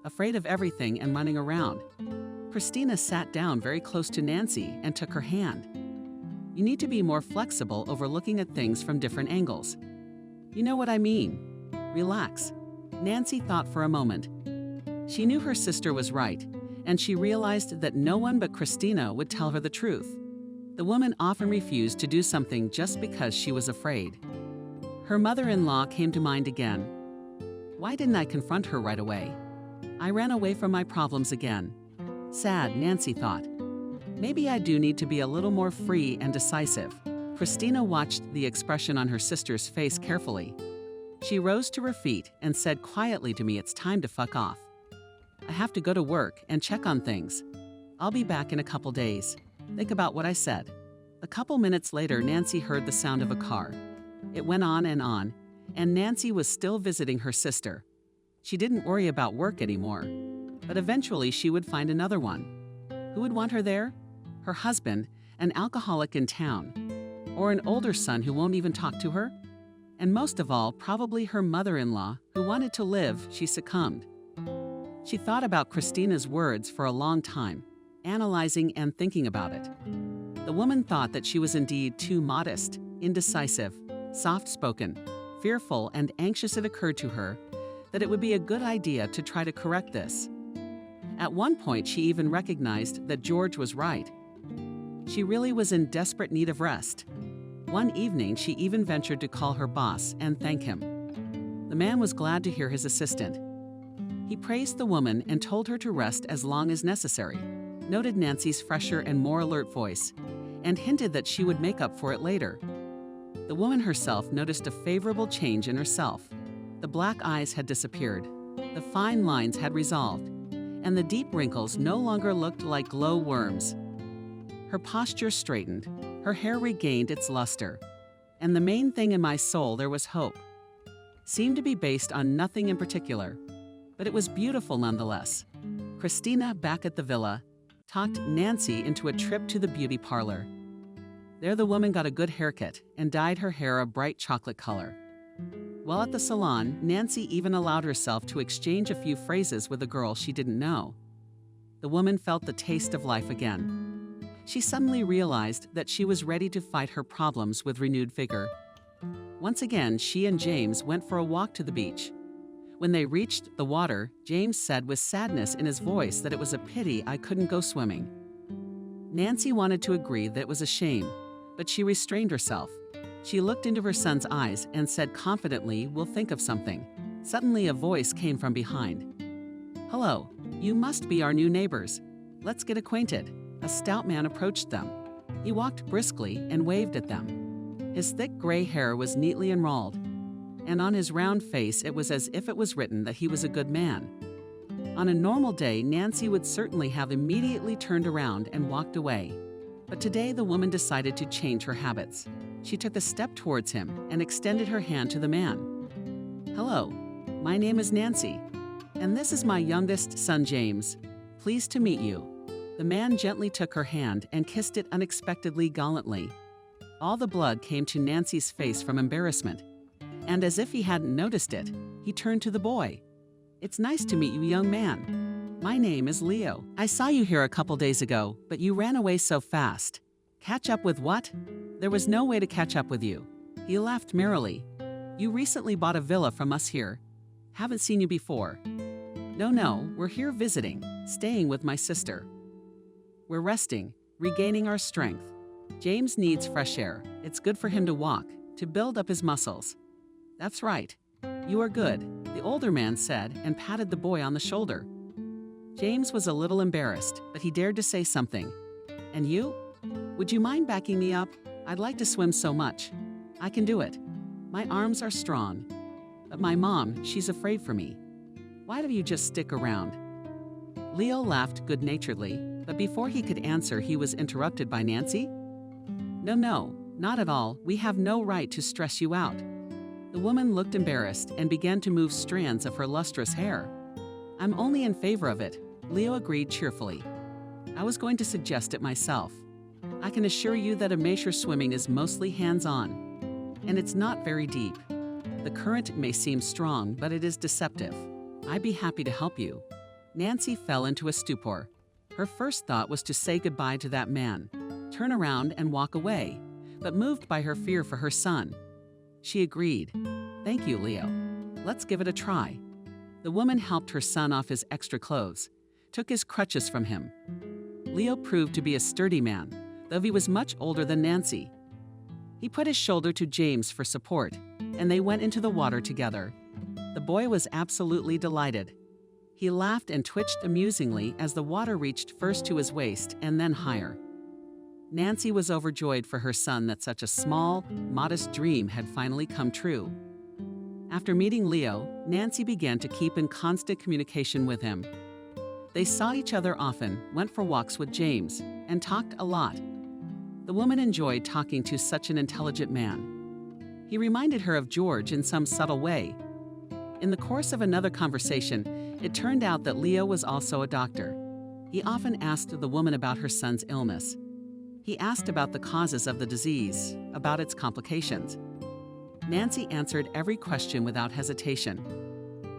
afraid of everything and running around." Christina sat down very close to Nancy and took her hand. "You need to be more flexible over looking at things from different angles. You know what I mean. Relax." Nancy thought for a moment. She knew her sister was right, and she realized that no one but Christina would tell her the truth. The woman often refused to do something just because she was afraid. Her mother-in-law came to mind again. Why didn't I confront her right away? I ran away from my problems again. Sad, Nancy thought. Maybe I do need to be a little more free and decisive. Christina watched the expression on her sister's face carefully. She rose to her feet and said quietly to me, "It's time to fuck off. I have to go to work and check on things. I'll be back in a couple days. Think about what I said." A couple minutes later, Nancy heard the sound of a car. It went on, and Nancy was still visiting her sister. She didn't worry about work anymore, but eventually she would find another one. Who would want her there? Her husband, an alcoholic in town, or an older son who won't even talk to her? And most of all, probably her mother-in-law, who wanted to live. She succumbed. She thought about Christina's words for a long time, analyzing and thinking about it. The woman thought that she was indeed too modest, indecisive, soft-spoken, fearful, and anxious. It occurred to her that it would be a good idea to try to correct this. At one point, she even recognized that George was right. She really was in desperate need of rest. One evening, she even ventured to call her boss and thank him. The man was glad to hear his assistant. He praised the woman and told her to rest as long as necessary, noted Nancy's fresher and more alert voice, and hinted that she would make up for it later. The woman herself noticed a favorable change in herself. The black eyes had disappeared, the fine lines had resolved, and the deep wrinkles no longer looked like glow worms. Her posture straightened, her hair regained its luster, and the main thing in my soul, there was hope. Seemed to be based on nothing in particular, but it was beautiful nonetheless. Christina, back at the villa, talked Nancy into a trip to the beauty parlor. There the woman got a good haircut and dyed her hair a bright chocolate color. While at the salon, Nancy even allowed herself to exchange a few phrases with a girl she didn't know. The woman felt the taste of life again. She suddenly realized that she was ready to fight her problems with renewed vigor. Once again, she and James went for a walk to the beach. When they reached the water, James said with sadness in his voice that it was a pity I couldn't go swimming. Nancy wanted to agree that it was a shame, but she restrained herself. She looked into her son's eyes and said confidently, "We'll think of something." Suddenly, a voice came from behind. "Hello, you must be our new neighbors. Let's get acquainted." A stout man approached them. He walked briskly and waved at them. His thick gray hair was neatly enrolled, and on his round face it was as if it was written that he was a good man. On a normal day, Nancy would certainly have immediately turned around and walked away. But today the woman decided to change her habits. She took a step towards him and extended her hand to the man. "Hello, my name is Nancy, and this is my youngest son, James. Pleased to meet you." The man gently took her hand and kissed it unexpectedly gallantly. All the blood came to Nancy's face from embarrassment, and as if he hadn't noticed it, he turned to the boy. "It's nice to meet you, young man. My name is Leo. I saw you here a couple days ago, but you ran away so fast. Catch up with what? There was no way to catch up with you." He laughed merrily. "You recently bought a villa from us here. Haven't seen you before." No, we're here visiting, staying with my sister. We're resting, regaining our strength. James needs fresh air. It's good for him to walk, to build up his muscles." "That's right. You are good," the older man said and patted the boy on the shoulder. James was a little embarrassed, but he dared to say something. "And you? Would you mind backing me up? I'd like to swim so much. I can do it. My arms are strong. But my mom, she's afraid for me. Why don't you just stick around?" Leo laughed good-naturedly, but before he could answer, he was interrupted by Nancy. No, not at all. We have no right to stress you out." The woman looked embarrassed and began to move strands of her lustrous hair. "I'm only in favor of it," Leo agreed cheerfully. "I was going to suggest it myself. I can assure you that amateur swimming is mostly hands-on, and it's not very deep. The current may seem strong, but it is deceptive. I'd be happy to help you." Nancy fell into a stupor. Her first thought was to say goodbye to that man, turn around and walk away, but moved by her fear for her son, she agreed. "Thank you, Leo. Let's give it a try." The woman helped her son off his extra clothes, took his crutches from him. Leo proved to be a sturdy man, though he was much older than Nancy. He put his shoulder to James for support, and they went into the water together. The boy was absolutely delighted. He laughed and twitched amusingly as the water reached first to his waist and then higher. Nancy was overjoyed for her son that such a small, modest dream had finally come true. After meeting Leo, Nancy began to keep in constant communication with him. They saw each other often, went for walks with James, and talked a lot. The woman enjoyed talking to such an intelligent man. He reminded her of George in some subtle way. In the course of another conversation, it turned out that Leo was also a doctor. He often asked the woman about her son's illness. He asked about the causes of the disease, about its complications. Nancy answered every question without hesitation.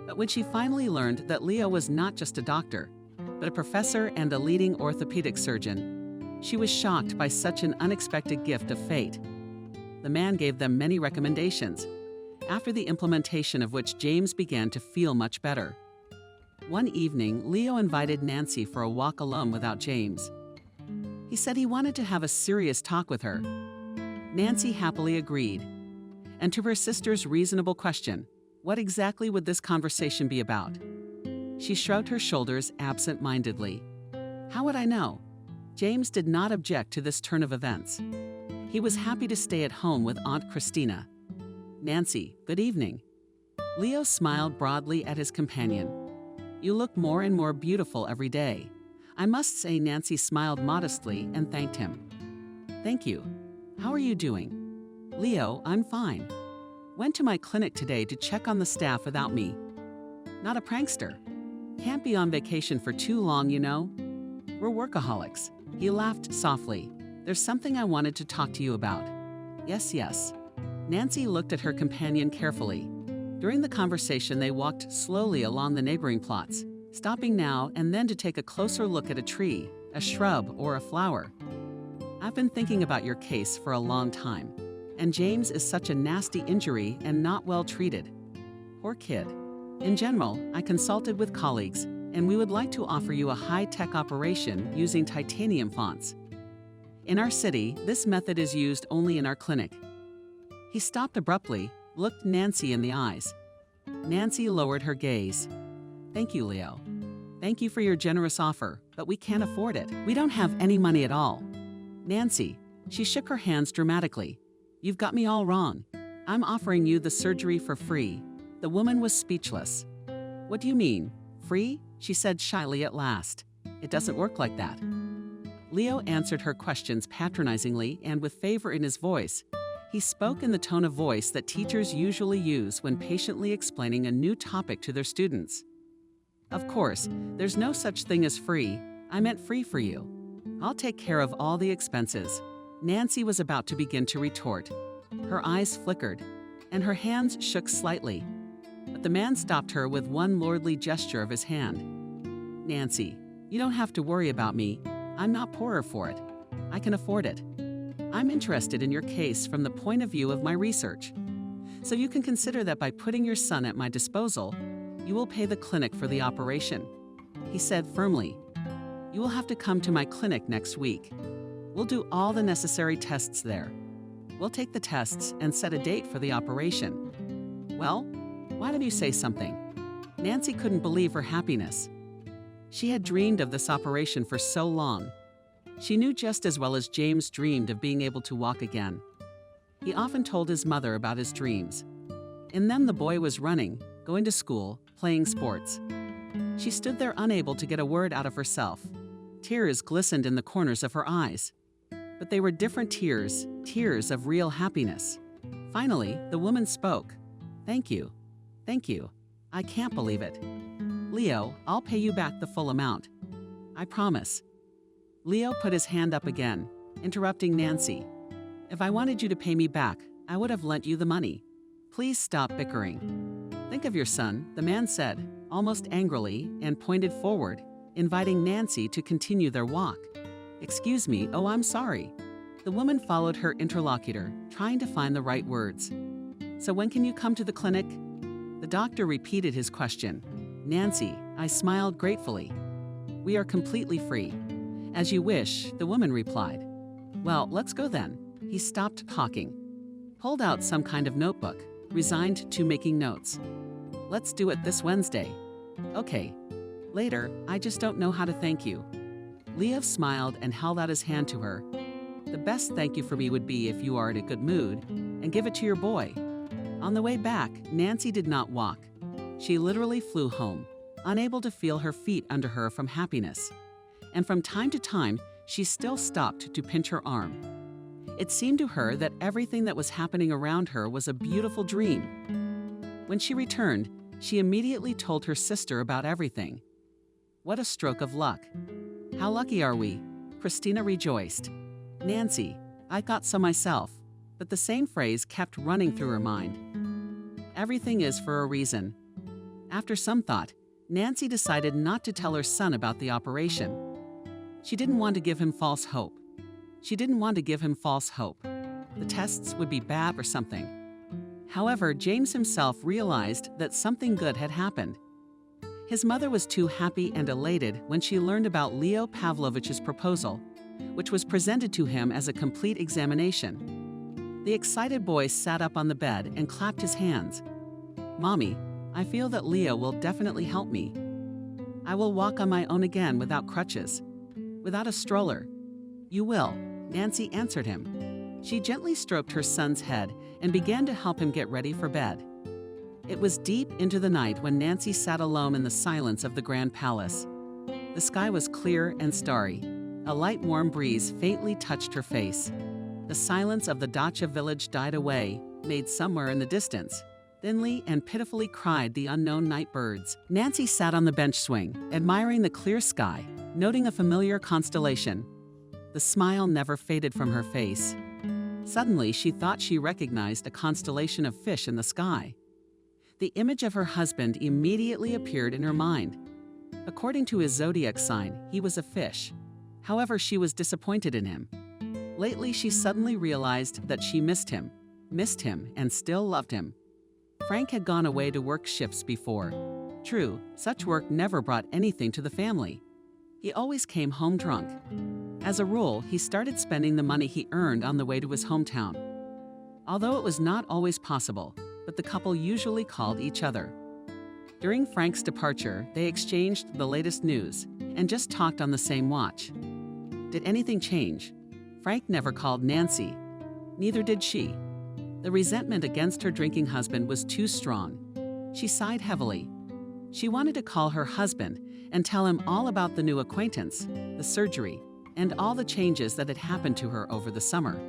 But when she finally learned that Leo was not just a doctor, but a professor and a leading orthopedic surgeon, she was shocked by such an unexpected gift of fate. The man gave them many recommendations, after the implementation of which James began to feel much better. One evening, Leo invited Nancy for a walk alone without James. He said he wanted to have a serious talk with her. Nancy happily agreed. And to her sister's reasonable question, what exactly would this conversation be about? She shrugged her shoulders absent-mindedly. How would I know? James did not object to this turn of events. He was happy to stay at home with Aunt Christina. Nancy, good evening. Leo smiled broadly at his companion. You look more and more beautiful every day. I must say Nancy smiled modestly and thanked him. Thank you. How are you doing? Leo, I'm fine. Went to my clinic today to check on the staff without me. Not a prankster. Can't be on vacation for too long, you know. We're workaholics. He laughed softly. There's something I wanted to talk to you about. Yes. Nancy looked at her companion carefully. During the conversation, they walked slowly along the neighboring plots, stopping now and then to take a closer look at a tree, a shrub, or a flower. I've been thinking about your case for a long time, and James is such a nasty injury and not well treated. Poor kid. In general, I consulted with colleagues, and we would like to offer you a high-tech operation using titanium fonts. In our city, this method is used only in our clinic. He stopped abruptly, looked Nancy in the eyes. Nancy lowered her gaze. Thank you, Leo. Thank you for your generous offer, but we can't afford it. We don't have any money at all. Nancy, she shook her hands dramatically. You've got me all wrong. I'm offering you the surgery for free. The woman was speechless. What do you mean? Free? She said shyly at last. It doesn't work like that. Leo answered her questions patronizingly and with favor in his voice. He spoke in the tone of voice that teachers usually use when patiently explaining a new topic to their students. Of course, there's no such thing as free. I meant free for you. I'll take care of all the expenses. Nancy was about to begin to retort. Her eyes flickered, and her hands shook slightly. But the man stopped her with one lordly gesture of his hand. Nancy, you don't have to worry about me. I'm not poorer for it. I can afford it. I'm interested in your case from the point of view of my research. So you can consider that by putting your son at my disposal, you will pay the clinic for the operation. He said firmly, you will have to come to my clinic next week. We'll do all the necessary tests there. We'll take the tests and set a date for the operation. Well, why don't you say something? Nancy couldn't believe her happiness. She had dreamed of this operation for so long. She knew just as well as James dreamed of being able to walk again. He often told his mother about his dreams. In them, the boy was running, going to school, playing sports. She stood there unable to get a word out of herself. Tears glistened in the corners of her eyes. But they were different tears, tears of real happiness. Finally, the woman spoke. Thank you. Thank you. I can't believe it. Leo, I'll pay you back the full amount. I promise. Leo put his hand up again, interrupting Nancy. If I wanted you to pay me back, I would have lent you the money. Please stop bickering. Think of your son, the man said, almost angrily, and pointed forward, inviting Nancy to continue their walk. Excuse me, oh, I'm sorry. The woman followed her interlocutor, trying to find the right words. So when can you come to the clinic? The doctor repeated his question. Nancy, I smiled gratefully. We are completely free. As you wish, the woman replied. Well, let's go then. He stopped talking, pulled out some kind of notebook, resigned to making notes. Let's do it this Wednesday. Okay. Later, I just don't know how to thank you. Leo smiled and held out his hand to her. The best thank you for me would be if you are in a good mood, and give it to your boy. On the way back, Nancy did not walk. She literally flew home, unable to feel her feet under her from happiness. And from time to time, she still stopped to pinch her arm. It seemed to her that everything that was happening around her was a beautiful dream. When she returned, she immediately told her sister about everything. What a stroke of luck. How lucky are we? Christina rejoiced. Nancy, I thought so myself, but the same phrase kept running through her mind. Everything is for a reason. After some thought, Nancy decided not to tell her son about the operation. She didn't want to give him false hope. The tests would be bad or something. However, James himself realized that something good had happened. His mother was too happy and elated when she learned about Leo Pavlovich's proposal, which was presented to him as a complete examination. The excited boy sat up on the bed and clapped his hands. Mommy, I feel that Leo will definitely help me. I will walk on my own again without crutches, without a stroller. You will, Nancy answered him. She gently stroked her son's head and began to help him get ready for bed. It was deep into the night when Nancy sat alone in the silence of the Grand Palace. The sky was clear and starry. A light, warm breeze faintly touched her face. The silence of the dacha village died away, made somewhere in the distance. Thinly and pitifully cried the unknown night birds. Nancy sat on the bench swing, admiring the clear sky, noting a familiar constellation. The smile never faded from her face. Suddenly, she thought she recognized a constellation of fish in the sky. The image of her husband immediately appeared in her mind. According to his zodiac sign, he was a fish. However, she was disappointed in him. Lately, she suddenly realized that she missed him, and still loved him. Frank had gone away to work shifts before. True, such work never brought anything to the family. He always came home drunk. As a rule, he started spending the money he earned on the way to his hometown. Although it was not always possible, but the couple usually called each other. During Frank's departure, they exchanged the latest news and just talked on the same watch. Did anything change? Frank never called Nancy. Neither did she. The resentment against her drinking husband was too strong. She sighed heavily. She wanted to call her husband and tell him all about the new acquaintance, the surgery, and all the changes that had happened to her over the summer.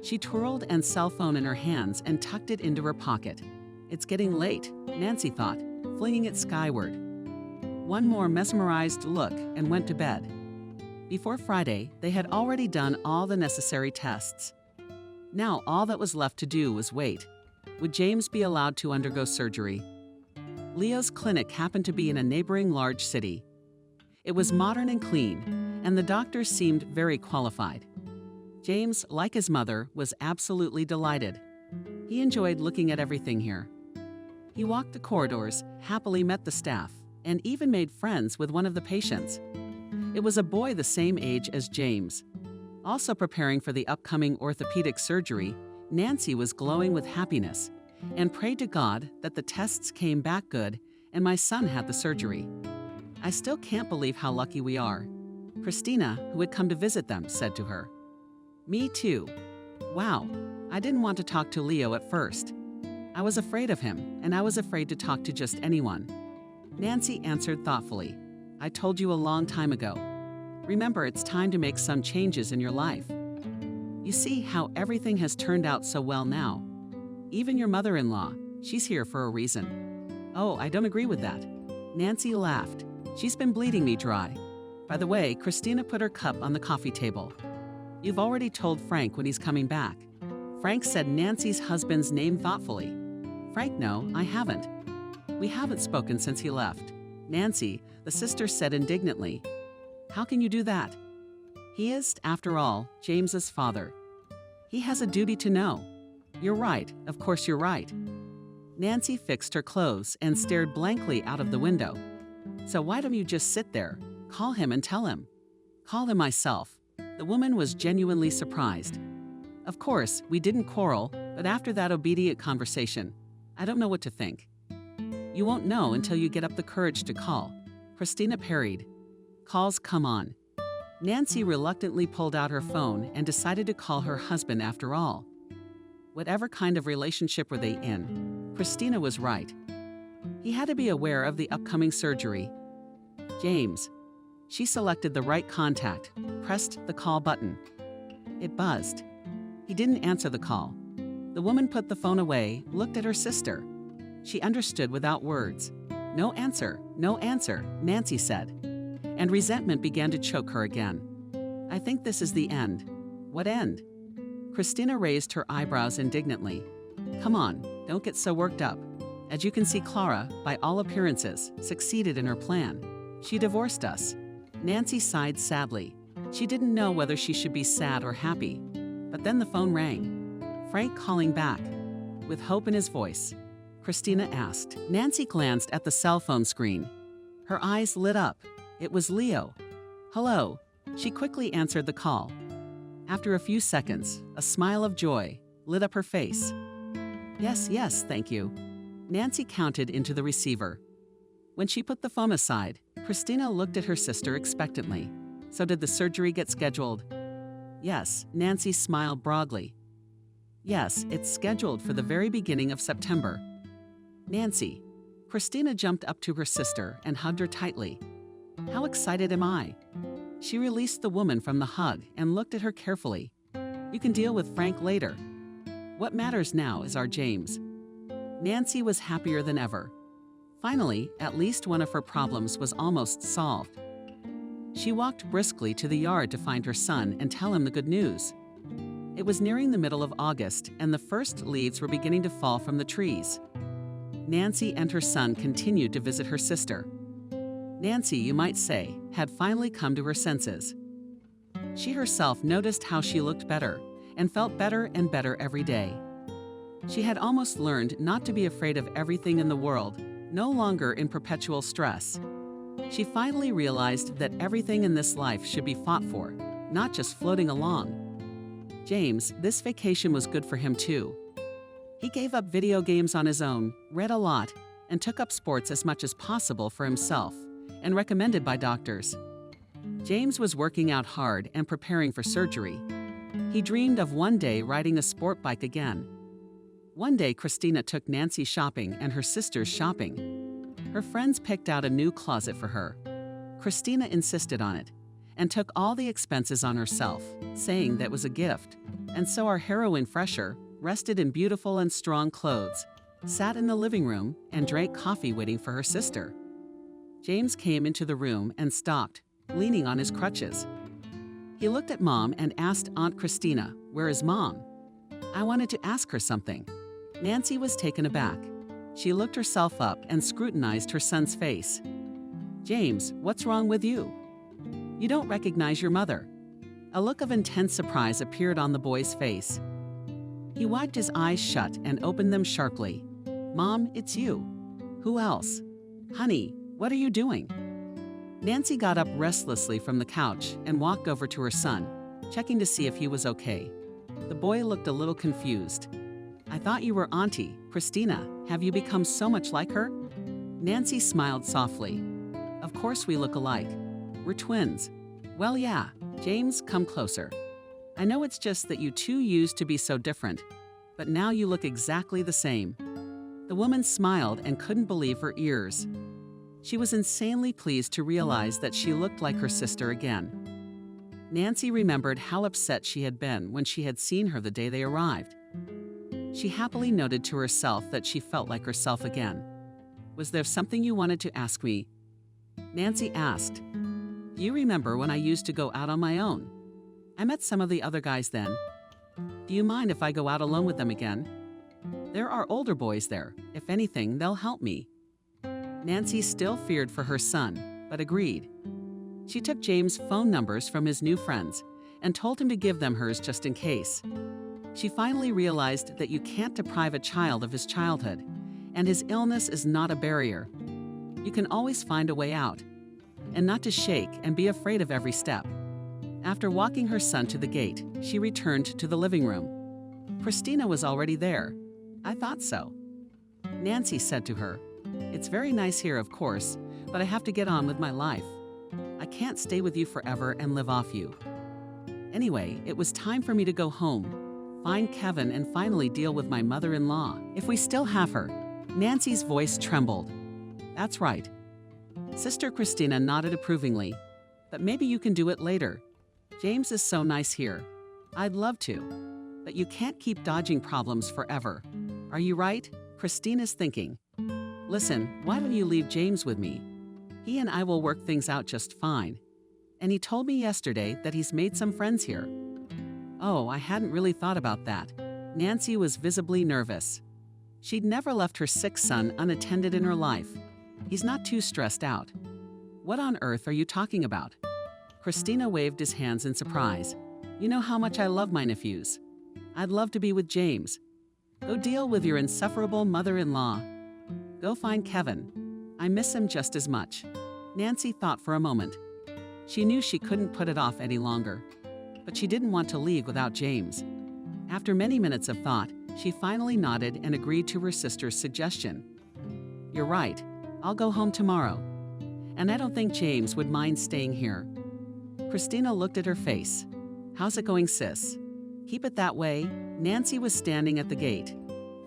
She twirled a cell phone in her hands and tucked it into her pocket. It's getting late, Nancy thought, flinging it skyward. One more mesmerized look and went to bed. Before Friday, they had already done all the necessary tests. Now all that was left to do was wait. Would James be allowed to undergo surgery? Leo's clinic happened to be in a neighboring large city. It was modern and clean, and the doctors seemed very qualified. James, like his mother, was absolutely delighted. He enjoyed looking at everything here. He walked the corridors, happily met the staff, and even made friends with one of the patients. It was a boy the same age as James. Also preparing for the upcoming orthopedic surgery, Nancy was glowing with happiness and prayed to God that the tests came back good and my son had the surgery. I still can't believe how lucky we are. Christina, who had come to visit them, said to her. Me too. Wow, I didn't want to talk to Leo at first. I was afraid of him, and I was afraid to talk to just anyone. Nancy answered thoughtfully. I told you a long time ago. Remember, it's time to make some changes in your life. You see how everything has turned out so well now. Even your mother-in-law, she's here for a reason. Oh, I don't agree with that. Nancy laughed. She's been bleeding me dry. By the way, Christina put her cup on the coffee table. You've already told Frank when he's coming back. Frank said Nancy's husband's name thoughtfully. Frank, no, I haven't. We haven't spoken since he left. Nancy, the sister said indignantly. How can you do that? He is, after all, James's father. He has a duty to know. You're right, of course you're right. Nancy fixed her clothes and stared blankly out of the window. So why don't you just sit there? Call him and tell him. Call him myself. The woman was genuinely surprised. Of course, we didn't quarrel, but after that obedient conversation, I don't know what to think. You won't know until you get up the courage to call. Christina parried. Calls come on. Nancy reluctantly pulled out her phone and decided to call her husband after all. Whatever kind of relationship were they in, Christina was right. He had to be aware of the upcoming surgery. James. She selected the right contact, pressed the call button. It buzzed. He didn't answer the call. The woman put the phone away, looked at her sister. She understood without words. No answer, Nancy said. And resentment began to choke her again. I think this is the end. What end? Christina raised her eyebrows indignantly. Come on, don't get so worked up. As you can see, Clara, by all appearances, succeeded in her plan. She divorced us. Nancy sighed sadly. She didn't know whether she should be sad or happy. But then the phone rang. Frank calling back. With hope in his voice, Christina asked. Nancy glanced at the cell phone screen. Her eyes lit up. It was Leo. Hello. She quickly answered the call. After a few seconds, a smile of joy lit up her face. Yes, thank you. Nancy counted into the receiver. When she put the phone aside, Christina looked at her sister expectantly. So did the surgery get scheduled? Yes, Nancy smiled broadly. Yes, it's scheduled for the very beginning of September. Nancy. Christina jumped up to her sister and hugged her tightly. How excited am I? She released the woman from the hug and looked at her carefully. You can deal with Frank later. What matters now is our James. Nancy was happier than ever. Finally, at least one of her problems was almost solved. She walked briskly to the yard to find her son and tell him the good news. It was nearing the middle of August, and the first leaves were beginning to fall from the trees. Nancy and her son continued to visit her sister. Nancy, you might say, had finally come to her senses. She herself noticed how she looked better and felt better and better every day. She had almost learned not to be afraid of everything in the world, no longer in perpetual stress. She finally realized that everything in this life should be fought for, not just floating along. James, this vacation was good for him too. He gave up video games on his own, read a lot, and took up sports as much as possible for himself, and recommended by doctors. James was working out hard and preparing for surgery. He dreamed of one day riding a sport bike again. One day, Christina took Nancy shopping and her sisters shopping. Her friends picked out a new closet for her. Christina insisted on it and took all the expenses on herself, saying that was a gift. And so our heroine Fresher rested in beautiful and strong clothes, sat in the living room, and drank coffee waiting for her sister. James came into the room and stopped, leaning on his crutches. He looked at Mom and asked Aunt Christina, "Where is Mom?" I wanted to ask her something. Nancy was taken aback. She looked herself up and scrutinized her son's face. "James, what's wrong with you? You don't recognize your mother." A look of intense surprise appeared on the boy's face. He wiped his eyes shut and opened them sharply. "Mom, it's you. Who else? Honey, what are you doing?" Nancy got up restlessly from the couch and walked over to her son, checking to see if he was okay. The boy looked a little confused. "I thought you were Auntie, Christina. Have you become so much like her?" Nancy smiled softly. "Of course we look alike. We're twins." "Well, yeah. James, come closer. I know it's just that you two used to be so different, but now you look exactly the same." The woman smiled and couldn't believe her ears. She was insanely pleased to realize that she looked like her sister again. Nancy remembered how upset she had been when she had seen her the day they arrived. She happily noted to herself that she felt like herself again. "Was there something you wanted to ask me?" Nancy asked. "Do you remember when I used to go out on my own? I met some of the other guys then. Do you mind if I go out alone with them again? There are older boys there. If anything, they'll help me." Nancy still feared for her son, but agreed. She took James' phone numbers from his new friends and told him to give them hers just in case. She finally realized that you can't deprive a child of his childhood, and his illness is not a barrier. You can always find a way out, and not to shake and be afraid of every step. After walking her son to the gate, she returned to the living room. Christina was already there. "I thought so." Nancy said to her, "It's very nice here, of course, but I have to get on with my life. I can't stay with you forever and live off you. Anyway, it was time for me to go home, find Kevin, and finally deal with my mother-in-law, if we still have her." Nancy's voice trembled. "That's right." Sister Christina nodded approvingly. "But maybe you can do it later. James is so nice here. I'd love to. But you can't keep dodging problems forever. Are you right?" Christina's thinking. "Listen, why don't you leave James with me? He and I will work things out just fine. And he told me yesterday that he's made some friends here." "Oh, I hadn't really thought about that." Nancy was visibly nervous. She'd never left her sick son unattended in her life. He's not too stressed out. "What on earth are you talking about?" Christina waved his hands in surprise. "You know how much I love my nephews. I'd love to be with James. Go deal with your insufferable mother-in-law. Go find Kevin. I miss him just as much." Nancy thought for a moment. She knew she couldn't put it off any longer, but she didn't want to leave without James. After many minutes of thought, she finally nodded and agreed to her sister's suggestion. "You're right. I'll go home tomorrow. And I don't think James would mind staying here." Christina looked at her face. "How's it going, sis?" "Keep it that way." Nancy was standing at the gate.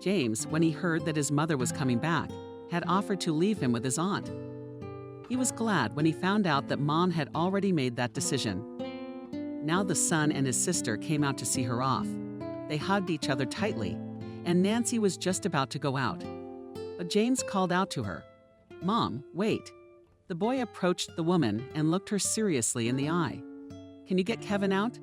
James, when he heard that his mother was coming back, had offered to leave him with his aunt. He was glad when he found out that Mom had already made that decision. Now the son and his sister came out to see her off. They hugged each other tightly, and Nancy was just about to go out. But James called out to her, "Mom, wait." The boy approached the woman and looked her seriously in the eye. "Can you get Kevin out?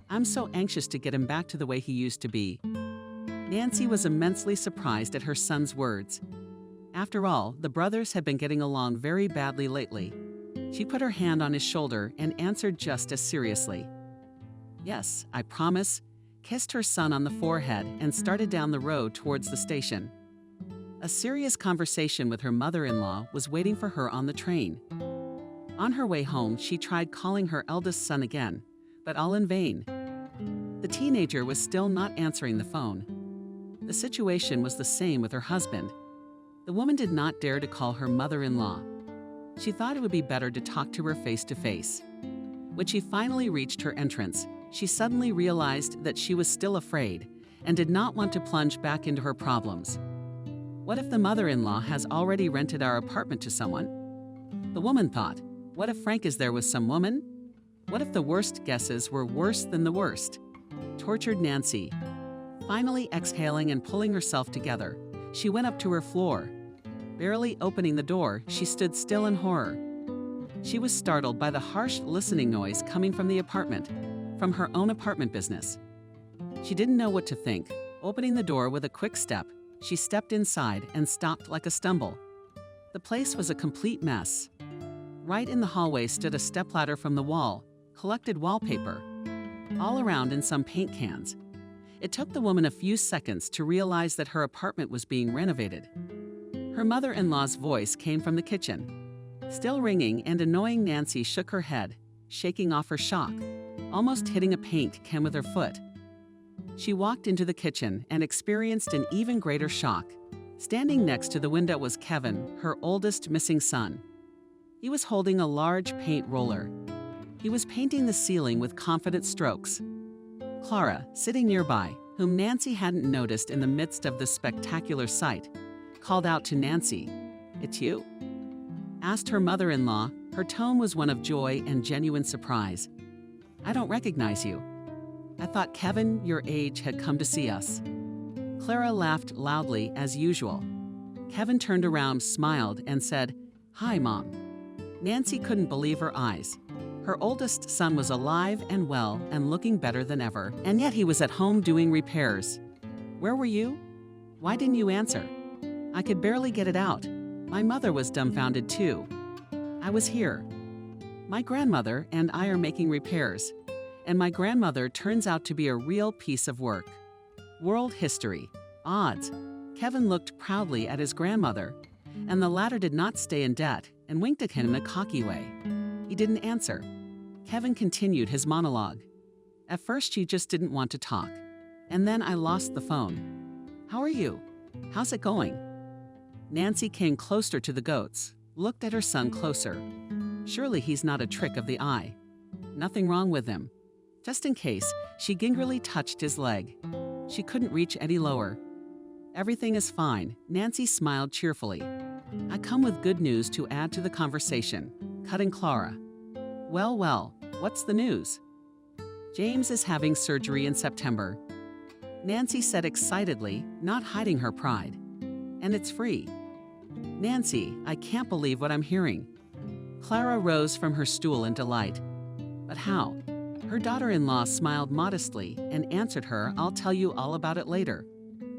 I'm so anxious to get him back to the way he used to be." Nancy was immensely surprised at her son's words. After all, the brothers had been getting along very badly lately. She put her hand on his shoulder and answered just as seriously, Yes, I promise, kissed her son on the forehead and started down the road towards the station. A serious conversation with her mother-in-law was waiting for her on the train. On her way home, she tried calling her eldest son again, but all in vain. The teenager was still not answering the phone. The situation was the same with her husband. The woman did not dare to call her mother-in-law. She thought it would be better to talk to her face to face. When she finally reached her entrance, she suddenly realized that she was still afraid and did not want to plunge back into her problems. What if the mother-in-law has already rented our apartment to someone? The woman thought, what if Frank is there with some woman? What if the worst guesses were worse than the worst? Tortured Nancy. Finally exhaling and pulling herself together, she went up to her floor. Barely opening the door, she stood still in horror. She was startled by the harsh listening noise coming from the apartment, from her own apartment business. She didn't know what to think. Opening the door with a quick step, she stepped inside and stopped like a stumble. The place was a complete mess. Right in the hallway stood a stepladder from the wall, collected wallpaper, all around in some paint cans. It took the woman a few seconds to realize that her apartment was being renovated. Her mother-in-law's voice came from the kitchen. Still ringing and annoying, Nancy shook her head, shaking off her shock, almost hitting a paint can with her foot. She walked into the kitchen and experienced an even greater shock. Standing next to the window was Kevin, her oldest missing son. He was holding a large paint roller. He was painting the ceiling with confident strokes. Clara, sitting nearby, whom Nancy hadn't noticed in the midst of this spectacular sight, called out to Nancy, "It's you?" Asked her mother-in-law. Her tone was one of joy and genuine surprise. "I don't recognize you. I thought Kevin, your age, had come to see us." Clara laughed loudly as usual. Kevin turned around, smiled, and said, "Hi, Mom." Nancy couldn't believe her eyes. Her oldest son was alive and well and looking better than ever, and yet he was at home doing repairs. "Where were you? Why didn't you answer?" "I could barely get it out. My mother was dumbfounded too. I was here. My grandmother and I are making repairs, and my grandmother turns out to be a real piece of work. World history. Odds." Kevin looked proudly at his grandmother, and the latter did not stay in debt and winked at him in a cocky way. He didn't answer. Kevin continued his monologue. "At first she just didn't want to talk, and then I lost the phone. How are you? How's it going?" Nancy came closer to the goats, looked at her son closer. Surely he's not a trick of the eye. Nothing wrong with him. Just in case, she gingerly touched his leg. She couldn't reach any lower. "Everything is fine," Nancy smiled cheerfully. "I come with good news to add to the conversation," cutting Clara. Well, what's the news?" "James is having surgery in September," Nancy said excitedly, not hiding her pride. "And it's free." "Nancy, I can't believe what I'm hearing." Clara rose from her stool in delight. "But how?" Her daughter-in-law smiled modestly and answered her, "I'll tell you all about it later.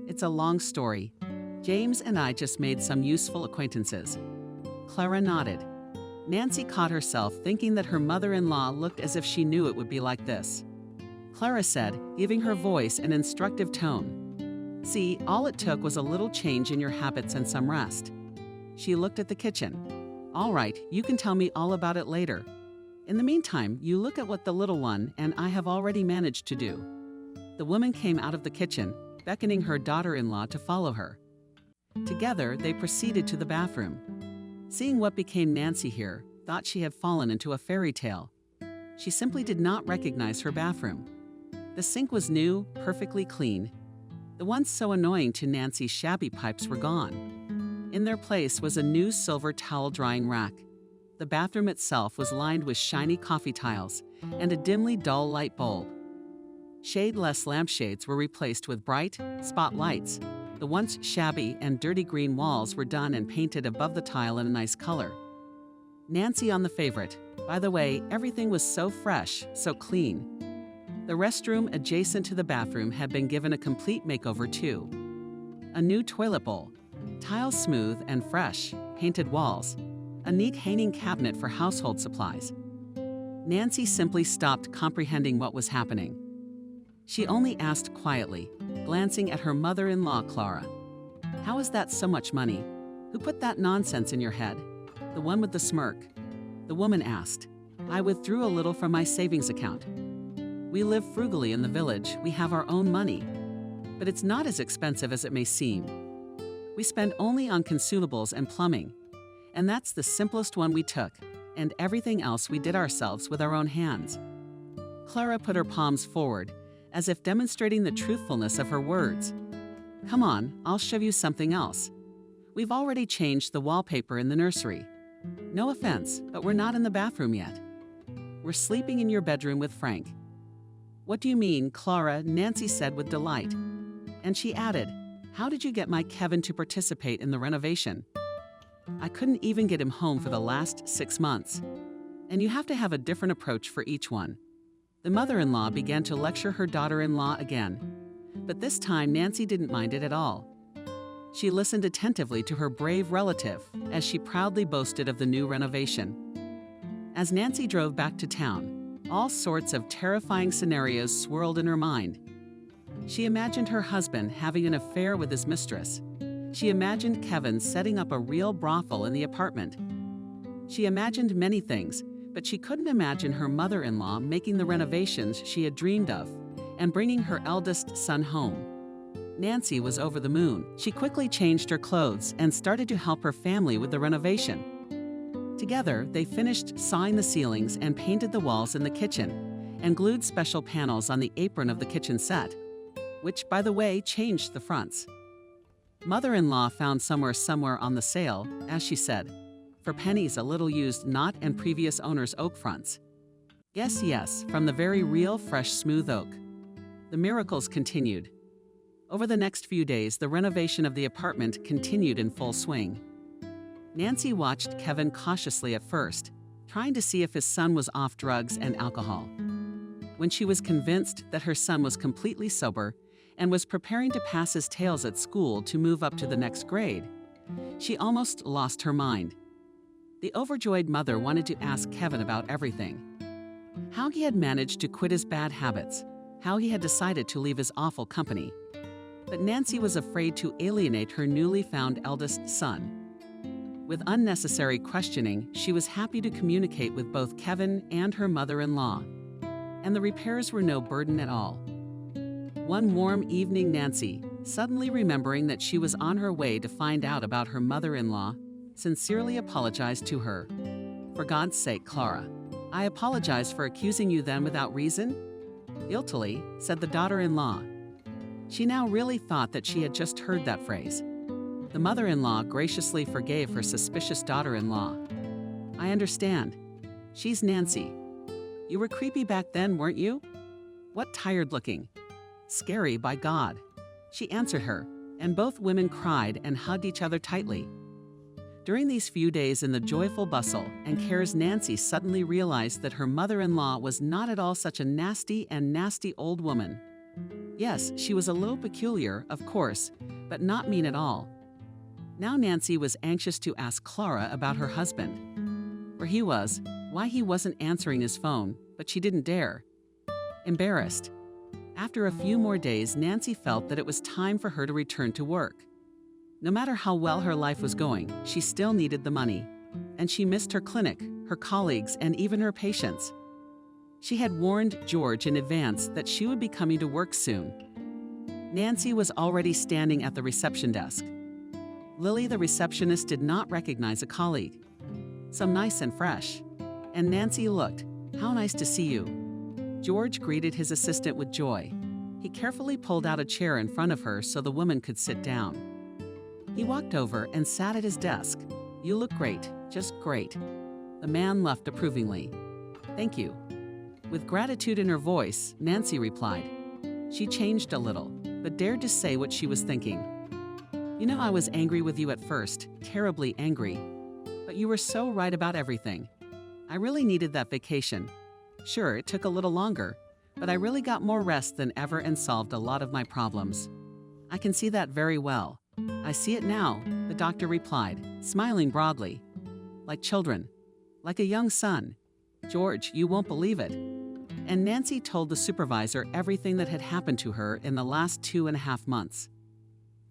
It's a long story. James and I just made some useful acquaintances." Clara nodded. Nancy caught herself thinking that her mother-in-law looked as if she knew it would be like this. Clara said, giving her voice an instructive tone, "See, all it took was a little change in your habits and some rest." She looked at the kitchen. "All right, you can tell me all about it later. In the meantime, you look at what the little one and I have already managed to do." The woman came out of the kitchen, beckoning her daughter-in-law to follow her. Together, they proceeded to the bathroom. Seeing what became Nancy here, thought she had fallen into a fairy tale. She simply did not recognize her bathroom. The sink was new, perfectly clean. The once so annoying to Nancy shabby pipes were gone. In their place was a new silver towel drying rack. The bathroom itself was lined with shiny coffee tiles and a dimly dull light bulb. Shade-less lampshades were replaced with bright spotlights. The once shabby and dirty green walls were done and painted above the tile in a nice color. Nancy on the favorite. By the way, everything was so fresh, so clean. The restroom adjacent to the bathroom had been given a complete makeover too. A new toilet bowl, tiles smooth and fresh, painted walls, a neat hanging cabinet for household supplies. Nancy simply stopped comprehending what was happening. She only asked quietly, glancing at her mother-in-law, Clara, "How is that so much money? Who put that nonsense in your head?" "The one with the smirk." The woman asked. "I withdrew a little from my savings account. We live frugally in the village, we have our own money. But it's not as expensive as it may seem. We spend only on consumables and plumbing. And that's the simplest one we took, and everything else we did ourselves with our own hands." Clara put her palms forward, as if demonstrating the truthfulness of her words. "Come on, I'll show you something else. We've already changed the wallpaper in the nursery. No offense, but we're not in the bathroom yet. We're sleeping in your bedroom with Frank." "What do you mean, Clara?" Nancy said with delight. And she added, "How did you get my Kevin to participate in the renovation? I couldn't even get him home for the last 6 months. And you have to have a different approach for each one." The mother-in-law began to lecture her daughter-in-law again. But this time Nancy didn't mind it at all. She listened attentively to her brave relative as she proudly boasted of the new renovation. As Nancy drove back to town, all sorts of terrifying scenarios swirled in her mind. She imagined her husband having an affair with his mistress. She imagined Kevin setting up a real brothel in the apartment. She imagined many things, but she couldn't imagine her mother-in-law making the renovations she had dreamed of and bringing her eldest son home. Nancy was over the moon. She quickly changed her clothes and started to help her family with the renovation. Together, they finished sawing the ceilings and painted the walls in the kitchen and glued special panels on the apron of the kitchen set, which, by the way, changed the fronts. Mother-in-law found somewhere on the sale, as she said, for pennies a little used knot and previous owner's oak fronts. Yes, from the very real fresh smooth oak. The miracles continued. Over the next few days, the renovation of the apartment continued in full swing. Nancy watched Kevin cautiously at first, trying to see if his son was off drugs and alcohol. When she was convinced that her son was completely sober and was preparing to pass his tails at school to move up to the next grade, she almost lost her mind. The overjoyed mother wanted to ask Kevin about everything. How he had managed to quit his bad habits, how he had decided to leave his awful company. But Nancy was afraid to alienate her newly found eldest son. With unnecessary questioning, she was happy to communicate with both Kevin and her mother-in-law. And the repairs were no burden at all. One warm evening, Nancy, suddenly remembering that she was on her way to find out about her mother-in-law, sincerely apologized to her. "For God's sake, Clara, I apologize for accusing you then without reason?" Guiltily, said the daughter-in-law. She now really thought that she had just heard that phrase. The mother-in-law graciously forgave her suspicious daughter-in-law. "I understand. She's Nancy. You were creepy back then, weren't you? What tired looking. Scary, by God." She answered her, and both women cried and hugged each other tightly. During these few days in the joyful bustle and cares, Nancy suddenly realized that her mother-in-law was not at all such a nasty old woman. Yes, she was a little peculiar, of course, but not mean at all. Now Nancy was anxious to ask Clara about her husband. Where he was, why he wasn't answering his phone, but she didn't dare. Embarrassed. After a few more days, Nancy felt that it was time for her to return to work. No matter how well her life was going, she still needed the money. And she missed her clinic, her colleagues, and even her patients. She had warned George in advance that she would be coming to work soon. Nancy was already standing at the reception desk. Lily, the receptionist, did not recognize a colleague. "So nice and fresh." And Nancy looked. "How nice to see you." George greeted his assistant with joy. He carefully pulled out a chair in front of her so the woman could sit down. He walked over and sat at his desk. "You look great, just great." The man laughed approvingly. "Thank you." With gratitude in her voice, Nancy replied. She changed a little, but dared to say what she was thinking. "You know, I was angry with you at first, terribly angry. But you were so right about everything. I really needed that vacation. Sure, it took a little longer, but I really got more rest than ever and solved a lot of my problems. I can see that very well. I see it now," the doctor replied, smiling broadly. "Like children. Like a young son. "George, you won't believe it." And Nancy told the supervisor everything that had happened to her in the last 2.5 months.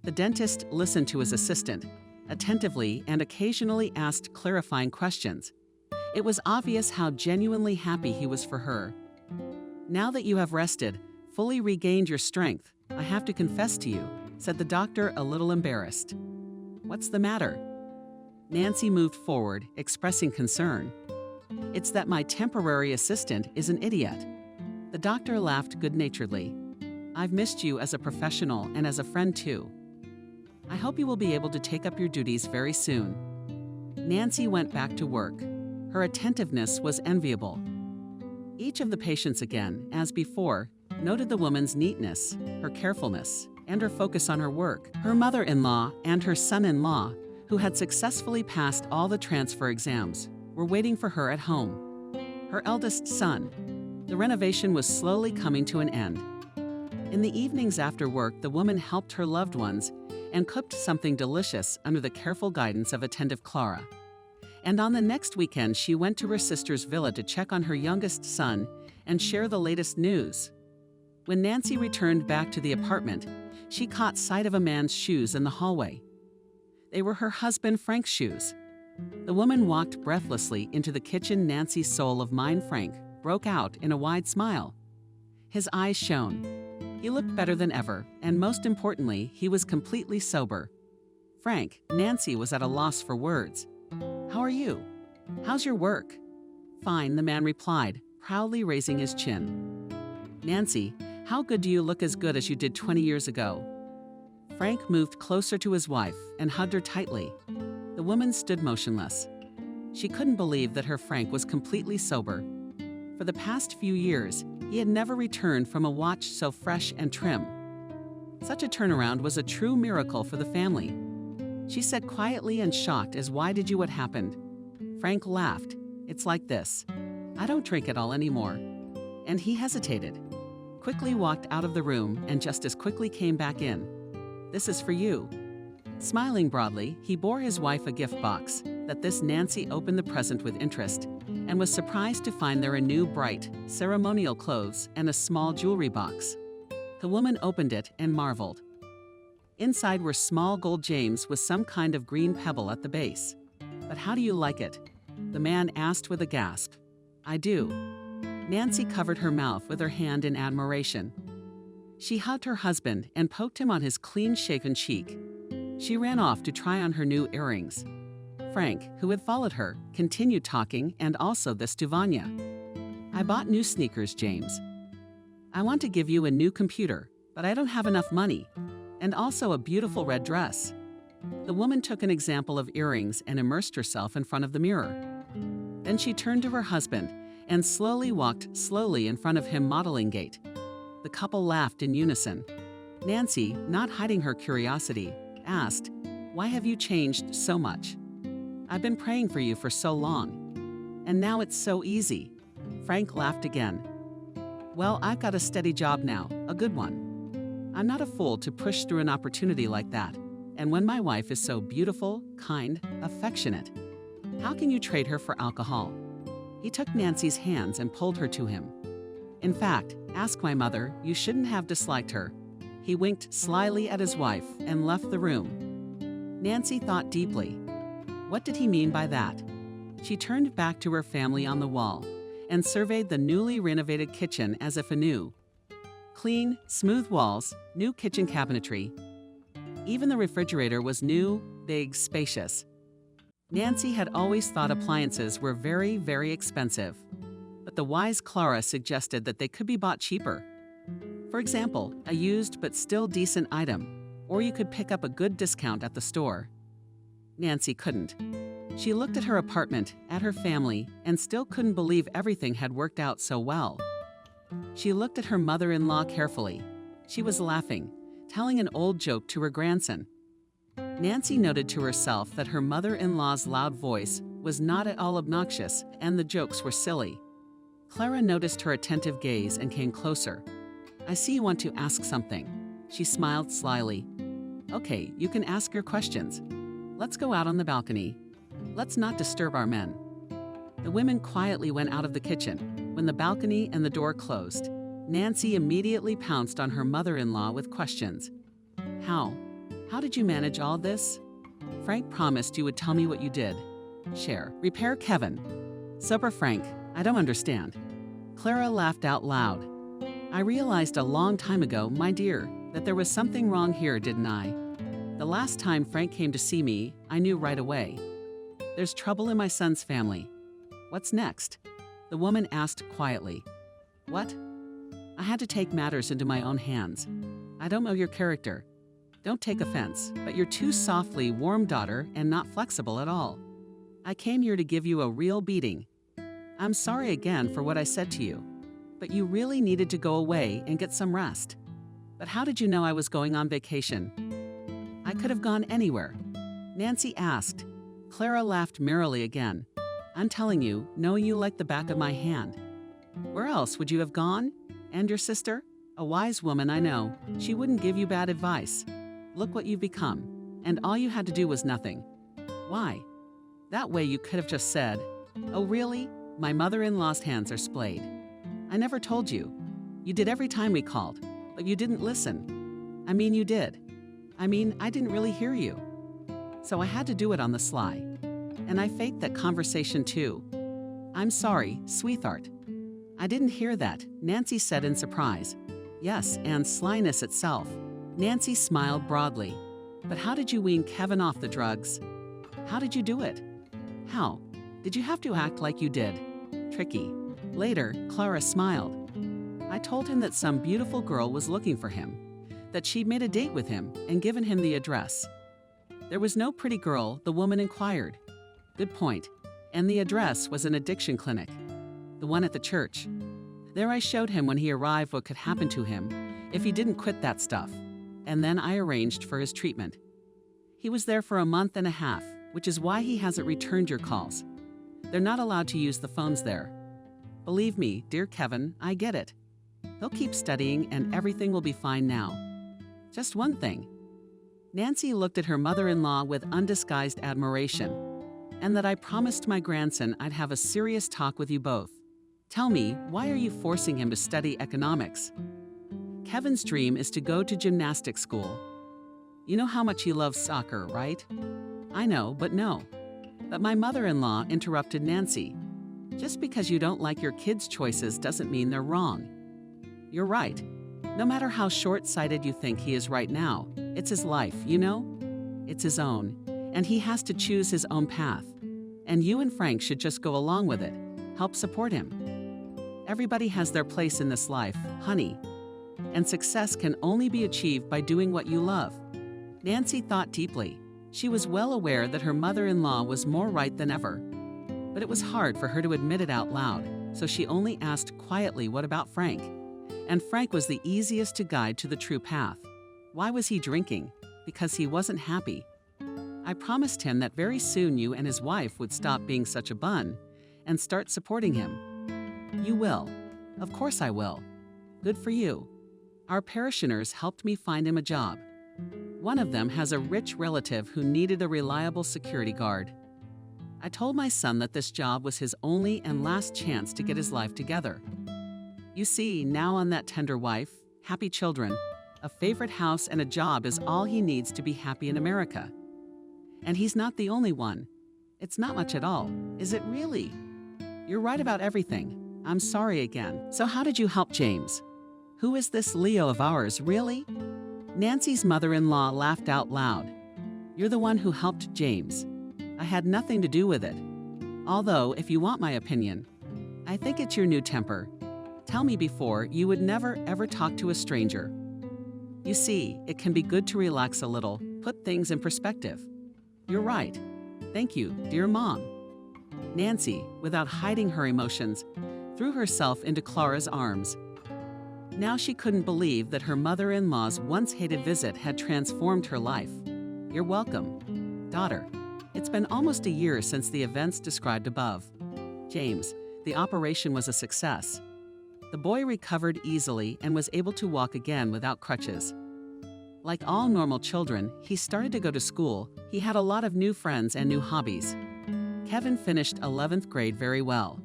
The dentist listened to his assistant attentively and occasionally asked clarifying questions. It was obvious how genuinely happy he was for her. "Now that you have rested, fully regained your strength, I have to confess to you," said the doctor, a little embarrassed. "What's the matter?" Nancy moved forward, expressing concern. "It's that my temporary assistant is an idiot." The doctor laughed good-naturedly. "I've missed you as a professional and as a friend too. I hope you will be able to take up your duties very soon." Nancy went back to work. Her attentiveness was enviable. Each of the patients again, as before, noted the woman's neatness, her carefulness, and her focus on her work. Her mother-in-law and her son-in-law, who had successfully passed all the transfer exams, were waiting for her at home. Her eldest son. The renovation was slowly coming to an end. In the evenings after work, the woman helped her loved ones and cooked something delicious under the careful guidance of attentive Clara. And on the next weekend, she went to her sister's villa to check on her youngest son and share the latest news. When Nancy returned back to the apartment, she caught sight of a man's shoes in the hallway. They were her husband Frank's shoes. The woman walked breathlessly into the kitchen. Nancy's soul of mine, Frank, broke out in a wide smile. His eyes shone. He looked better than ever, and most importantly, he was completely sober. "Frank," Nancy was at a loss for words. "How are you? How's your work?" "Fine," the man replied, proudly raising his chin. "Nancy, how good do you look, as good as you did 20 years ago?" Frank moved closer to his wife and hugged her tightly. The woman stood motionless. She couldn't believe that her Frank was completely sober. For the past few years, he had never returned from a watch so fresh and trim. Such a turnaround was a true miracle for the family. She said quietly and shocked as why did you what happened? Frank laughed. "It's like this. I don't drink at all anymore." And he hesitated, quickly walked out of the room, and just as quickly came back in. "This is for you." Smiling broadly, he bore his wife a gift box. At this, Nancy opened the present with interest and was surprised to find there a new bright, ceremonial clothes and a small jewelry box. The woman opened it and marveled. Inside were small gold gems with some kind of green pebble at the base. "But how do you like it?" the man asked with a gasp. "I do." Nancy covered her mouth with her hand in admiration. She hugged her husband and poked him on his clean-shaven cheek. She ran off to try on her new earrings. Frank, who had followed her, continued talking, and also this to Vanya. "I bought new sneakers, James. I want to give you a new computer, but I don't have enough money. And also a beautiful red dress." The woman took an example of earrings and immersed herself in front of the mirror. Then she turned to her husband and slowly walked in front of him, modeling gait. The couple laughed in unison. Nancy, not hiding her curiosity, asked, "Why have you changed so much? I've been praying for you for so long. And now it's so easy." Frank laughed again. "Well, I've got a steady job now, a good one. I'm not a fool to push through an opportunity like that. And when my wife is so beautiful, kind, affectionate, how can you trade her for alcohol?" He took Nancy's hands and pulled her to him. "In fact, ask my mother, you shouldn't have disliked her." He winked slyly at his wife and left the room. Nancy thought deeply. What did he mean by that? She turned back to her family on the wall and surveyed the newly renovated kitchen as if anew. Clean, smooth walls, new kitchen cabinetry. Even the refrigerator was new, big, spacious. Nancy had always thought appliances were very, very expensive, but the wise Clara suggested that they could be bought cheaper. For example, a used but still decent item, or you could pick up a good discount at the store. Nancy couldn't. She looked at her apartment, at her family, and still couldn't believe everything had worked out so well. She looked at her mother-in-law carefully. She was laughing, telling an old joke to her grandson. Nancy noted to herself that her mother-in-law's loud voice was not at all obnoxious, and the jokes were silly. Clara noticed her attentive gaze and came closer. "I see you want to ask something." She smiled slyly. "Okay, you can ask your questions. Let's go out on the balcony. Let's not disturb our men." The women quietly went out of the kitchen. When the balcony and the door closed, Nancy immediately pounced on her mother-in-law with questions. How? How did you manage all this? Frank promised you would tell me what you did. Share. Repair Kevin. Sober Frank, I don't understand. Clara laughed out loud. I realized a long time ago, my dear, that there was something wrong here, didn't I? The last time Frank came to see me, I knew right away. There's trouble in my son's family. What's next? The woman asked quietly. What? I had to take matters into my own hands. I don't know your character. Don't take offense, but you're too softly warm, daughter, and not flexible at all. I came here to give you a real beating. I'm sorry again for what I said to you, but you really needed to go away and get some rest. But how did you know I was going on vacation? I could have gone anywhere. Nancy asked. Clara laughed merrily again. I'm telling you, knowing you like the back of my hand. Where else would you have gone? And your sister? A wise woman, I know. She wouldn't give you bad advice. Look what you've become. And all you had to do was nothing. Why? That way you could have just said, oh really? My mother-in-law's hands are splayed. I never told you. You did every time we called, but you didn't listen. I mean, you did. I didn't really hear you. So I had to do it on the sly. And I faked that conversation too. I'm sorry, sweetheart. I didn't hear that, Nancy said in surprise. Yes, and slyness itself. Nancy smiled broadly. But how did you wean Kevin off the drugs? How did you do it? How? Did you have to act like you did? Tricky. Later, Clara smiled. I told him that some beautiful girl was looking for him, that she'd made a date with him and given him the address. There was no pretty girl, the woman inquired. Good point. And the address was an addiction clinic, the one at the church. There I showed him when he arrived what could happen to him if he didn't quit that stuff, and then I arranged for his treatment. He was there for a month and a half, which is why he hasn't returned your calls. They're not allowed to use the phones there. Believe me, dear Kevin, I get it. He'll keep studying and everything will be fine now. Just one thing. Nancy looked at her mother-in-law with undisguised admiration, and that I promised my grandson I'd have a serious talk with you both. Tell me, why are you forcing him to study economics? Kevin's dream is to go to gymnastics school. You know how much he loves soccer, right? I know, but no. But my mother-in-law interrupted Nancy. Just because you don't like your kids' choices doesn't mean they're wrong. You're right. No matter how short-sighted you think he is right now, it's his life, you know? It's his own, and he has to choose his own path. And you and Frank should just go along with it, help support him. Everybody has their place in this life, honey. And success can only be achieved by doing what you love. Nancy thought deeply. She was well aware that her mother-in-law was more right than ever. But it was hard for her to admit it out loud, so she only asked quietly, what about Frank? And Frank was the easiest to guide to the true path. Why was he drinking? Because he wasn't happy. I promised him that very soon you and his wife would stop being such a bun and start supporting him. You will. Of course I will. Good for you. Our parishioners helped me find him a job. One of them has a rich relative who needed a reliable security guard. I told my son that this job was his only and last chance to get his life together. You see, now on that tender wife, happy children, a favorite house and a job is all he needs to be happy in America. And he's not the only one. It's not much at all, is it really? You're right about everything. I'm sorry again. So how did you help James? Who is this Leo of ours, really? Nancy's mother-in-law laughed out loud. You're the one who helped James. I had nothing to do with it. Although, if you want my opinion, I think it's your new temper. Tell me before, you would never ever talk to a stranger. You see, it can be good to relax a little, put things in perspective. You're right. Thank you, dear Mom. Nancy, without hiding her emotions, threw herself into Clara's arms. Now she couldn't believe that her mother-in-law's once-hated visit had transformed her life. You're welcome, daughter. It's been almost a year since the events described above. James, the operation was a success. The boy recovered easily and was able to walk again without crutches. Like all normal children, he started to go to school. He had a lot of new friends and new hobbies. Kevin finished 11th grade very well.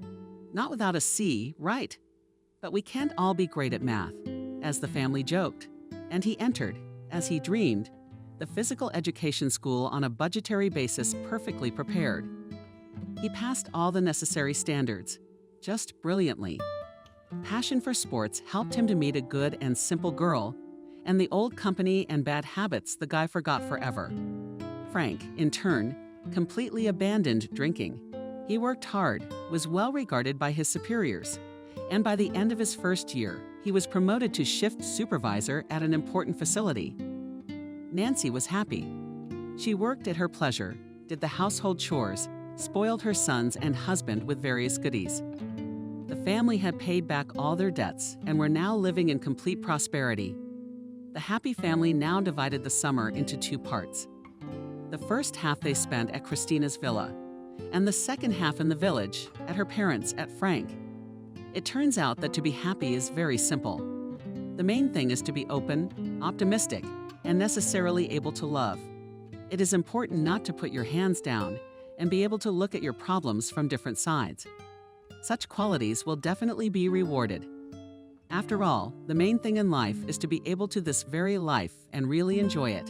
Not without a C, right? But we can't all be great at math, as the family joked. And he entered, as he dreamed, the physical education school on a budgetary basis perfectly prepared. He passed all the necessary standards, just brilliantly. Passion for sports helped him to meet a good and simple girl, and the old company and bad habits the guy forgot forever. Frank, in turn, completely abandoned drinking. He worked hard, was well regarded by his superiors, and by the end of his first year, he was promoted to shift supervisor at an important facility. Nancy was happy. She worked at her pleasure, did the household chores, spoiled her sons and husband with various goodies. The family had paid back all their debts and were now living in complete prosperity. The happy family now divided the summer into two parts. The first half they spent at Christina's villa, and the second half in the village, at her parents' at Frank. It turns out that to be happy is very simple. The main thing is to be open, optimistic, and necessarily able to love. It is important not to put your hands down and be able to look at your problems from different sides. Such qualities will definitely be rewarded. After all, the main thing in life is to be able to this very life and really enjoy it.